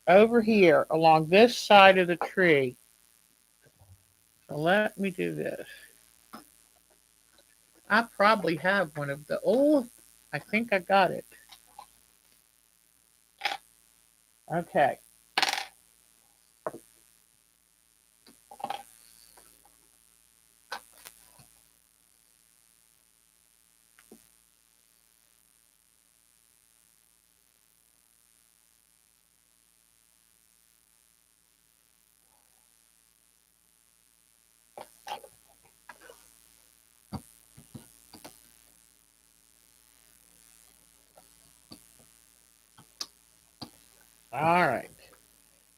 over here along this side of the tree. So let me do this. I probably have one of the I think I got it. Okay. All right.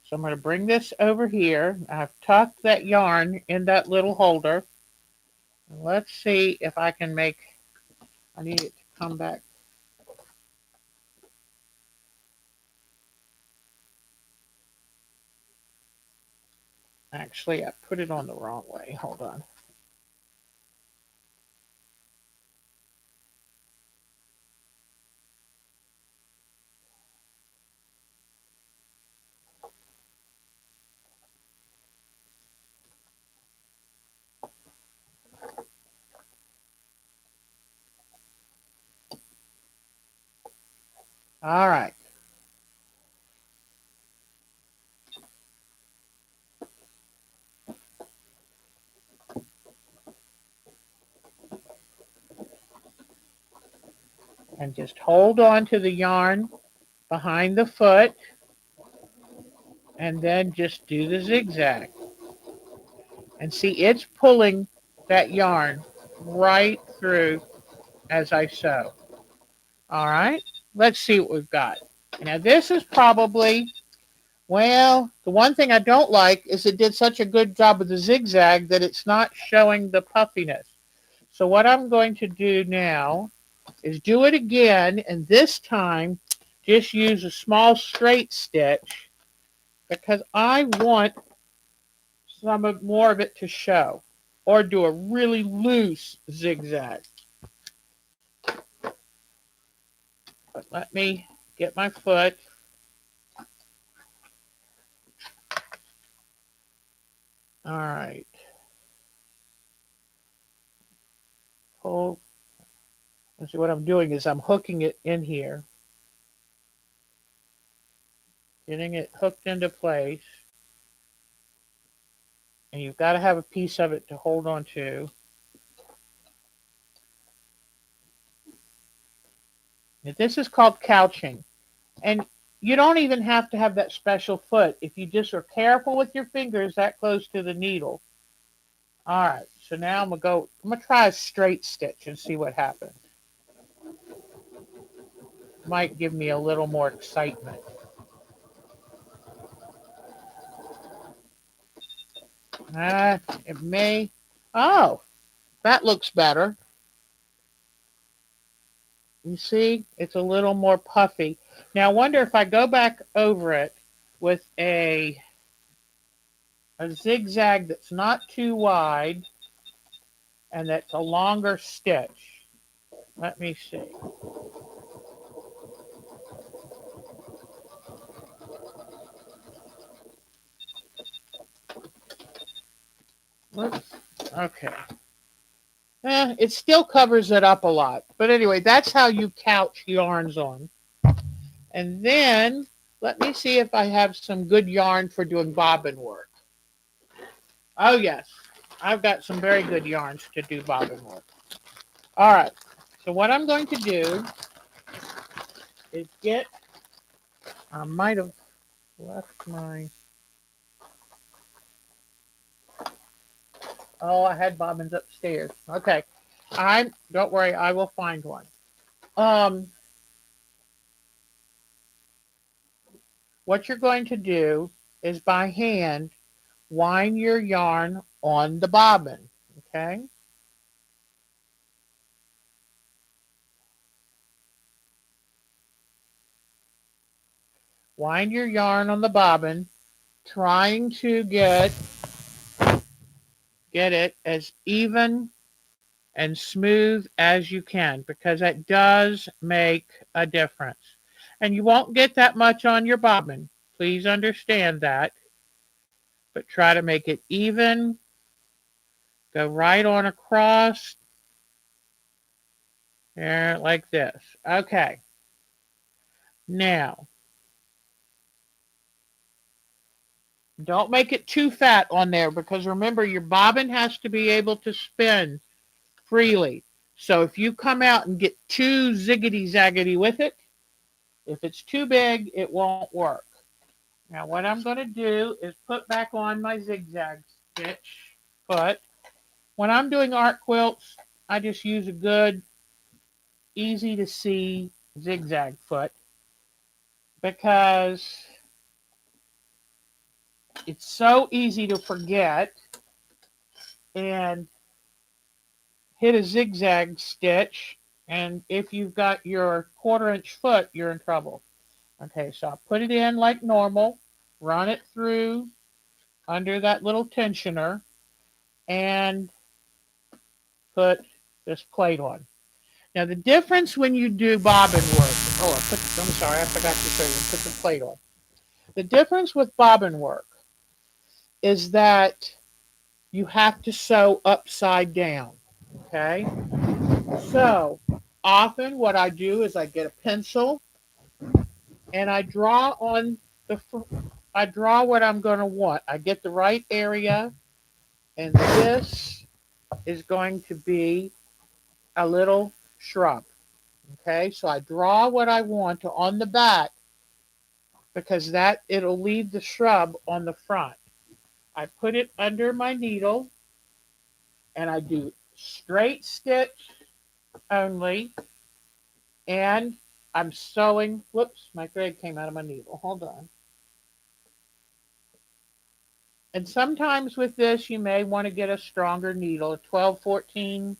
So I'm going to bring this over here. I've tucked that yarn in that little holder. Let's see if I can I need it to come back. Actually, I put it on the wrong way. Hold on. All right. And just hold on to the yarn behind the foot and then just do the zigzag. And see, it's pulling that yarn right through as I sew. All right, let's see what we've got. Now this is probably, well, the one thing I don't like is it did such a good job with the zigzag that it's not showing the puffiness. So what I'm going to do now is do it again, and this time just use a small straight stitch because I want more of it to show, or do a really loose zigzag. But let me get my foot. All right. Pull. Let's see, what I'm doing is I'm hooking it in here, getting it hooked into place. And you've got to have a piece of it to hold on to. Now, this is called couching. And you don't even have to have that special foot. If you just are careful with your fingers that close to the needle. All right, so now I'm going to try a straight stitch and see what happens. Might give me a little more excitement. It may. Oh, that looks better. You see, it's a little more puffy. Now, I wonder if I go back over it with a zigzag that's not too wide and that's a longer stitch. Let me see. Whoops. Okay. It still covers it up a lot. But anyway, that's how you couch yarns on. And then let me see if I have some good yarn for doing bobbin work. Oh, yes. I've got some very good yarns to do bobbin work. All right. So what I'm going to do is I might have left my, oh, I had bobbins upstairs. Okay. Don't worry, I will find one. What you're going to do is by hand wind your yarn on the bobbin, okay? Wind your yarn on the bobbin, trying to get it as even and smooth as you can, because that does make a difference. And you won't get that much on your bobbin. Please understand that. But try to make it even. Go right on across. There, like this. Okay. Now, don't make it too fat on there, because remember, your bobbin has to be able to spin freely. So if you come out and get too ziggity-zaggity with it, if it's too big, it won't work. Now what I'm going to do is put back on my zigzag stitch foot. When I'm doing art quilts, I just use a good, easy to see zigzag foot, because it's so easy to forget and hit a zigzag stitch, and if you've got your 1/4-inch foot, you're in trouble. Okay, so I'll put it in like normal, run it through under that little tensioner, and put this plate on. Now the difference when you do bobbin work, I'm sorry, I forgot to show you, put the plate on. The difference with bobbin work is that you have to sew upside down, okay? So often what I do is I get a pencil and I draw on I draw what I'm going to want. I get the right area, and this is going to be a little shrub. Okay, so I draw what I want on the back because that it'll leave the shrub on the front. I put it under my needle and I do straight stitch only, and I'm sewing. Whoops, my thread came out of my needle. Hold on. And sometimes with this, you may want to get a stronger needle, a 12, 14,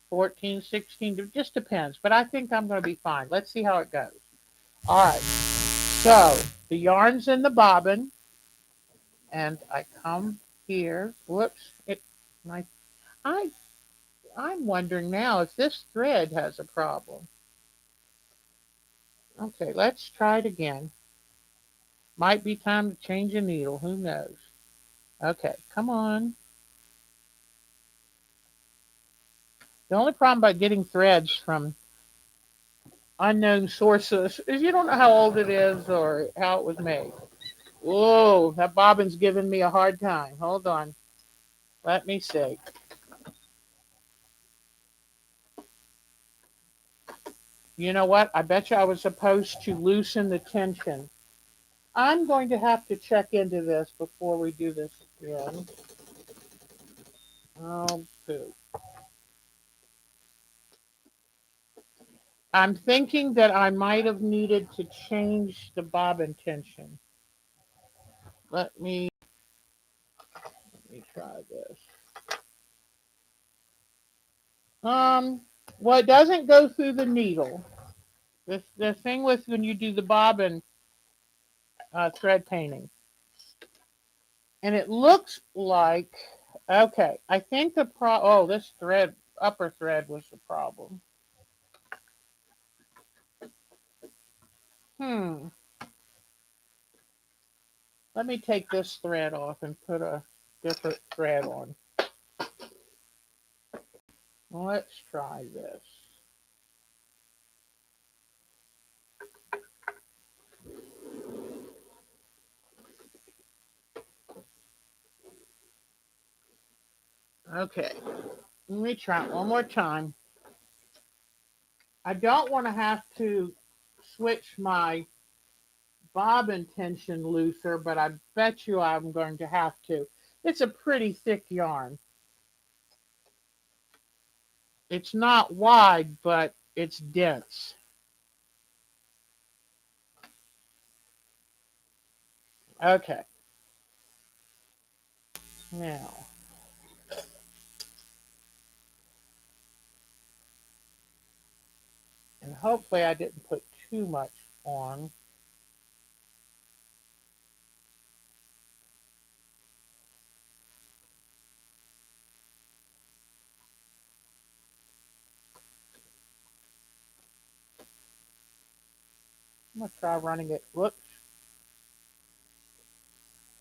14, 16. It just depends. But I think I'm going to be fine. Let's see how it goes. All right. So the yarn's in the bobbin, and I come here. Whoops. My, I, I'm wondering now if this thread has a problem. Okay, let's try it again. Might be time to change a needle. Who knows? Okay, come on. The only problem by getting threads from unknown sources is you don't know how old it is or how it was made. Whoa, that bobbin's giving me a hard time. Hold on. Let me see. You know what? I bet you I was supposed to loosen the tension. I'm going to have to check into this before we do this again. Oh, poo. I'm thinking that I might have needed to change the bobbin tension. Let me try this. Well, it doesn't go through the needle. The thing with when you do the bobbin thread painting, and it looks like okay. I think this thread upper thread was the problem. Hmm. Let me take this thread off and put a different thread on. Let's try this. Okay. Let me try it one more time. I don't want to have to switch my bobbin tension looser, but I bet you I'm going to have to. It's a pretty thick yarn. It's not wide, but it's dense. Okay. Now, and hopefully I didn't put too much on. I'm going to try running it. Whoops.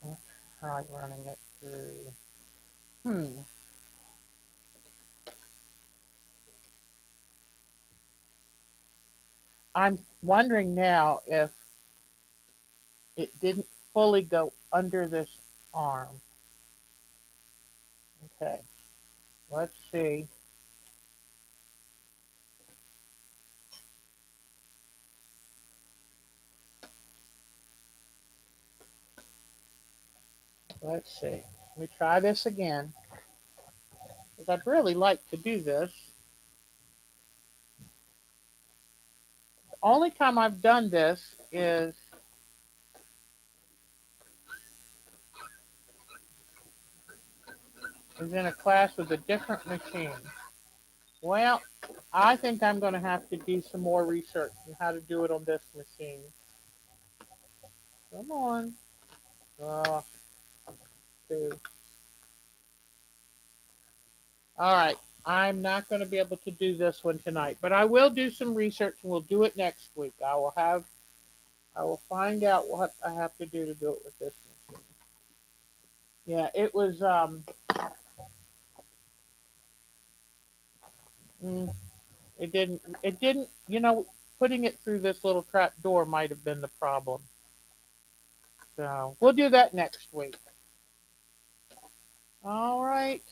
Let's try running it through. I'm wondering now if it didn't fully go under this arm. Okay. Let's see. Let's see. Let me try this again. Because I'd really like to do this. The only time I've done this is in a class with a different machine. Well, I think I'm going to have to do some more research on how to do it on this machine. Come on. Oh, two. All right. I'm not going to be able to do this one tonight, but I will do some research and we'll do it next week. I will find out what I have to do it with this machine. Yeah, it was mm, it didn't, you know, putting it through this little trap door might have been the problem. So we'll do that next week. All right.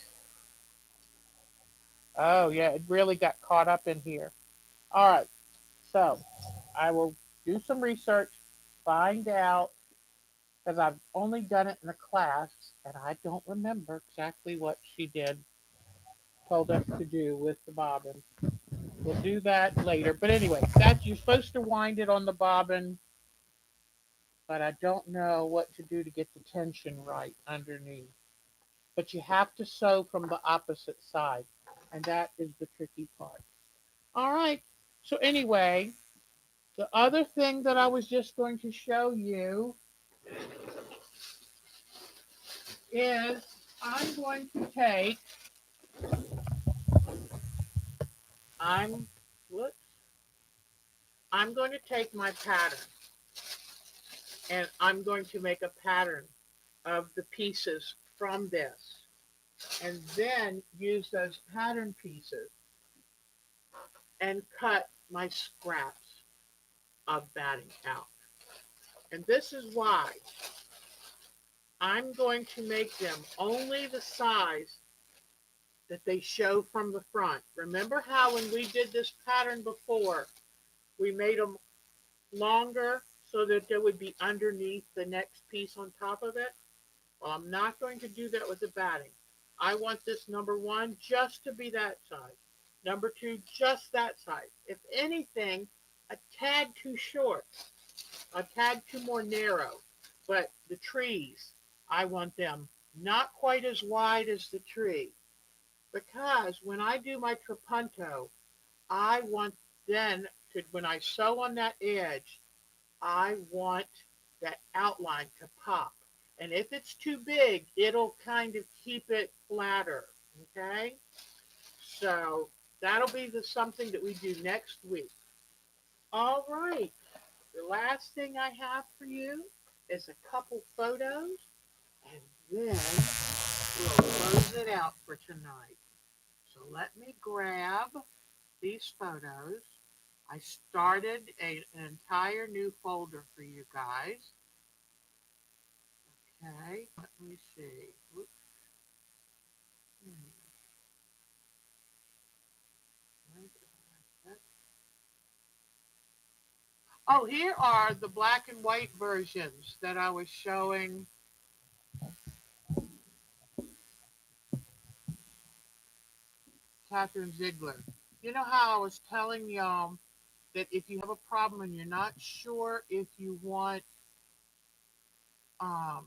Oh, yeah, it really got caught up in here. All right. So I will do some research, find out, because I've only done it in a class, and I don't remember exactly what she told us to do with the bobbin. We'll do that later. But anyway, that you're supposed to wind it on the bobbin, but I don't know what to do to get the tension right underneath. But you have to sew from the opposite side, and that is the tricky part. All right. So anyway, the other thing that I was just going to show you is I'm going to take, I'm, whoops, I'm going to take my pattern and I'm going to make a pattern of the pieces from this and then use those pattern pieces and cut my scraps of batting out. And this is why I'm going to make them only the size that they show from the front. Remember how when we did this pattern before, we made them longer so that they would be underneath the next piece on top of it? Well, I'm not going to do that with the batting. I want this number one just to be that size. Number two, just that size. If anything, a tad too short, a tad too more narrow. But the trees, I want them not quite as wide as the tree. Because when I do my trapunto, I want then to, when I sew on that edge, I want that outline to pop. And if it's too big, it'll kind of keep it flatter. Okay? So that'll be something that we do next week. All right. The last thing I have for you is a couple photos, and then we'll close it out for tonight. So let me grab these photos. I started an entire new folder for you guys. Okay, let me see. Oops. Hmm. Oh, here are the black and white versions that I was showing Catherine Ziegler. You know how I was telling y'all that if you have a problem and you're not sure if you want, um,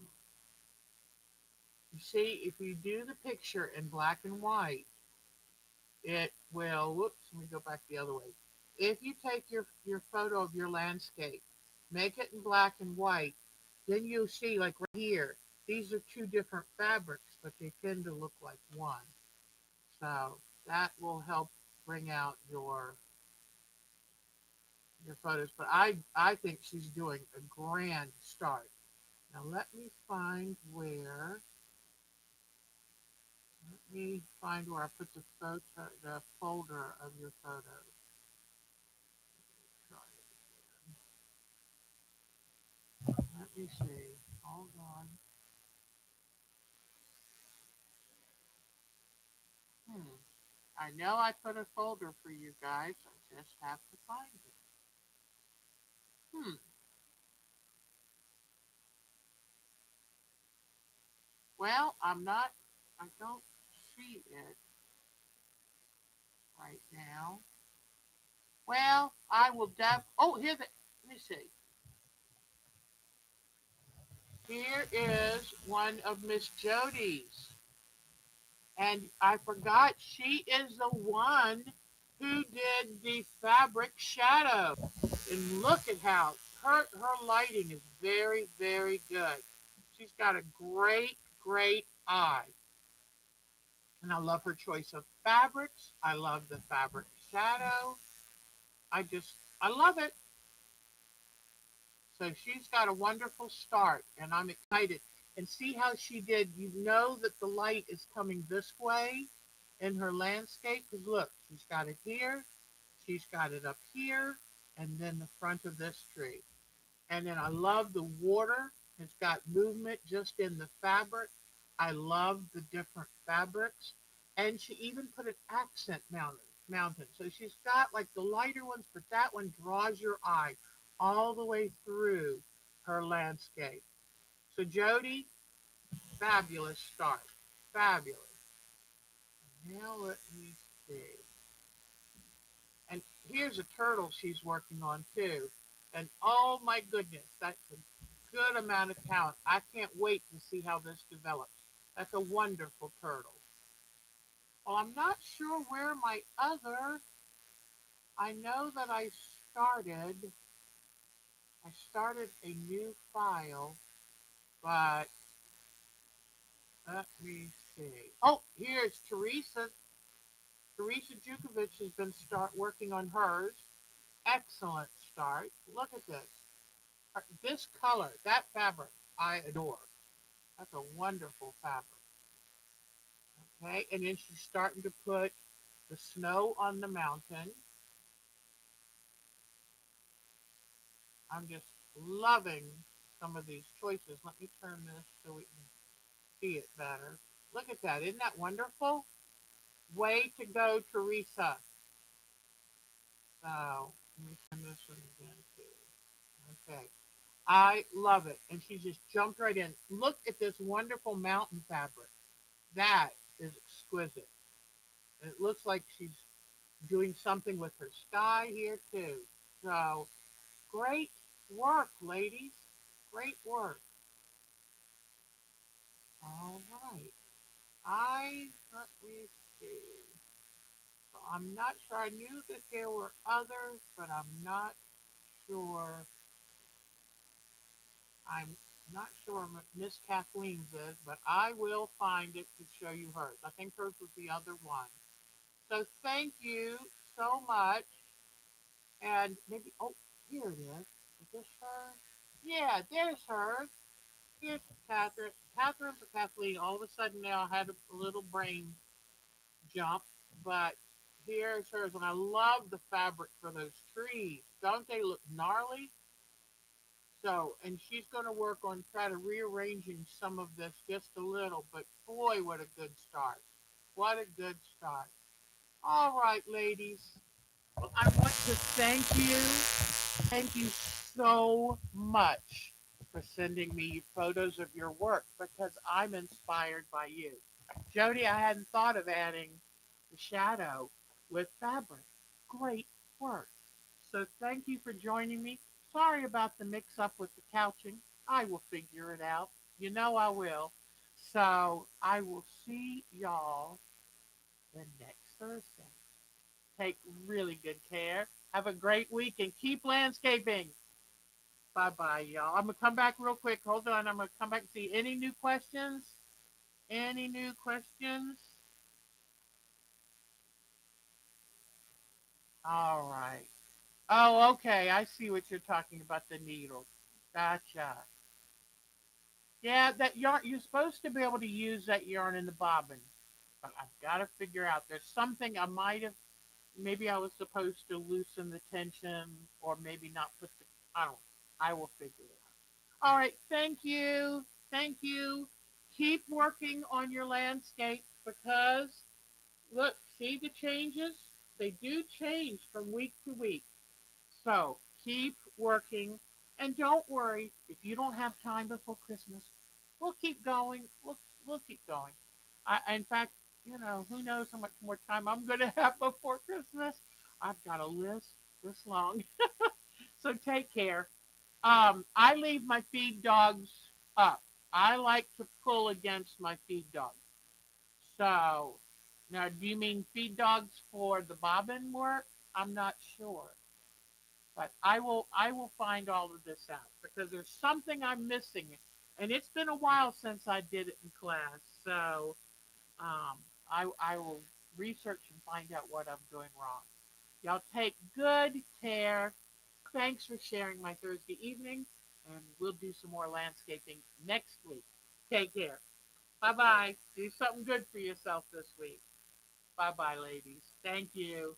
you see, if you do the picture in black and white, it will, whoops, let me go back the other way. If you take your photo of your landscape, make it in black and white, then you'll see, like right here, these are two different fabrics, but they tend to look like one. So that will help bring out your photos. But I think she's doing a grand start. Now let me find where I put the folder of your photos. Try it again. Let me see. Hold on. Hmm. I know I put a folder for you guys. I just have to find it. Hmm. Well, I don't see it right now. Well, I will oh, let me see. Here is one of Miss Jody's. And I forgot she is the one who did the fabric shadow. And look at how her lighting is very, very good. She's got a great eye. And I love her choice of fabrics. I love the fabric shadow. I love it. So she's got a wonderful start, and I'm excited. And see how she did, you know that the light is coming this way in her landscape, because look, she's got it here, she's got it up here, and then the front of this tree. And then I love the water. It's got movement just in the fabric. I love the different fabrics. And she even put an accent mountain. So she's got like the lighter ones, but that one draws your eye all the way through her landscape. So Jody, fabulous start. Fabulous. Now let me see. And here's a turtle she's working on too. And oh my goodness, that's a good amount of talent. I can't wait to see how this develops. That's a wonderful turtle. Well, I'm not sure where my other, I know that I started a new file, but let me see. Oh, here's Teresa. Teresa Jukovic has been start working on hers. Excellent start. Look at this. This color, that fabric, I adore. That's a wonderful fabric. Okay, and then she's starting to put the snow on the mountain. I'm just loving some of these choices. Let me turn this so we can see it better. Look at that. Isn't that wonderful? Way to go, Teresa. So let me turn this one again too. Okay. I love it. And she just jumped right in. Look at this wonderful mountain fabric. That is exquisite. And it looks like she's doing something with her sky here too. So great work, ladies. Great work. All right. Let me see. So I'm not sure. I knew that there were others, but I'm not sure. I'm not sure what Miss Kathleen's is, but I will find it to show you hers. I think hers was the other one. So thank you so much. And maybe, oh, here it is. Is this hers? Yeah, there's hers. Here's Catherine. Catherine for Kathleen. All of a sudden now I had a little brain jump, but here's hers. And I love the fabric for those trees. Don't they look gnarly? So, and she's going to work on try to rearranging some of this just a little, but boy, what a good start. What a good start. All right, ladies. Well, I want to thank you. Thank you so much for sending me photos of your work because I'm inspired by you. Jody, I hadn't thought of adding the shadow with fabric. Great work. So thank you for joining me. Sorry about the mix up with the couching. I will figure it out. You know I will. So I will see y'all the next Thursday. Take really good care. Have a great week and keep landscaping. Bye bye, y'all. I'm going to come back real quick. Hold on. I'm going to come back and see any new questions. Any new questions? All right. Oh, okay. I see what you're talking about, the needles. Gotcha. Yeah, that yarn, you're supposed to be able to use that yarn in the bobbin. But I've got to figure out. There's something I might have, maybe I was supposed to loosen the tension or maybe not put the, I don't know. I will figure it out. All right. Thank you. Thank you. Keep working on your landscape because look, see the changes? They do change from week to week. So keep working and don't worry if you don't have time before Christmas. We'll keep going. We'll keep going. In fact, who knows how much more time I'm going to have before Christmas. I've got a list this long. So take care. I leave my feed dogs up. I like to pull against my feed dogs. So now, do you mean feed dogs for the bobbin work? I'm not sure. But I will find all of this out because there's something I'm missing, and it's been a while since I did it in class. So I will research and find out what I'm doing wrong. Y'all take good care. Thanks for sharing my Thursday evening, and we'll do some more landscaping next week. Take care. Bye bye. Do something good for yourself this week. Bye bye, ladies. Thank you.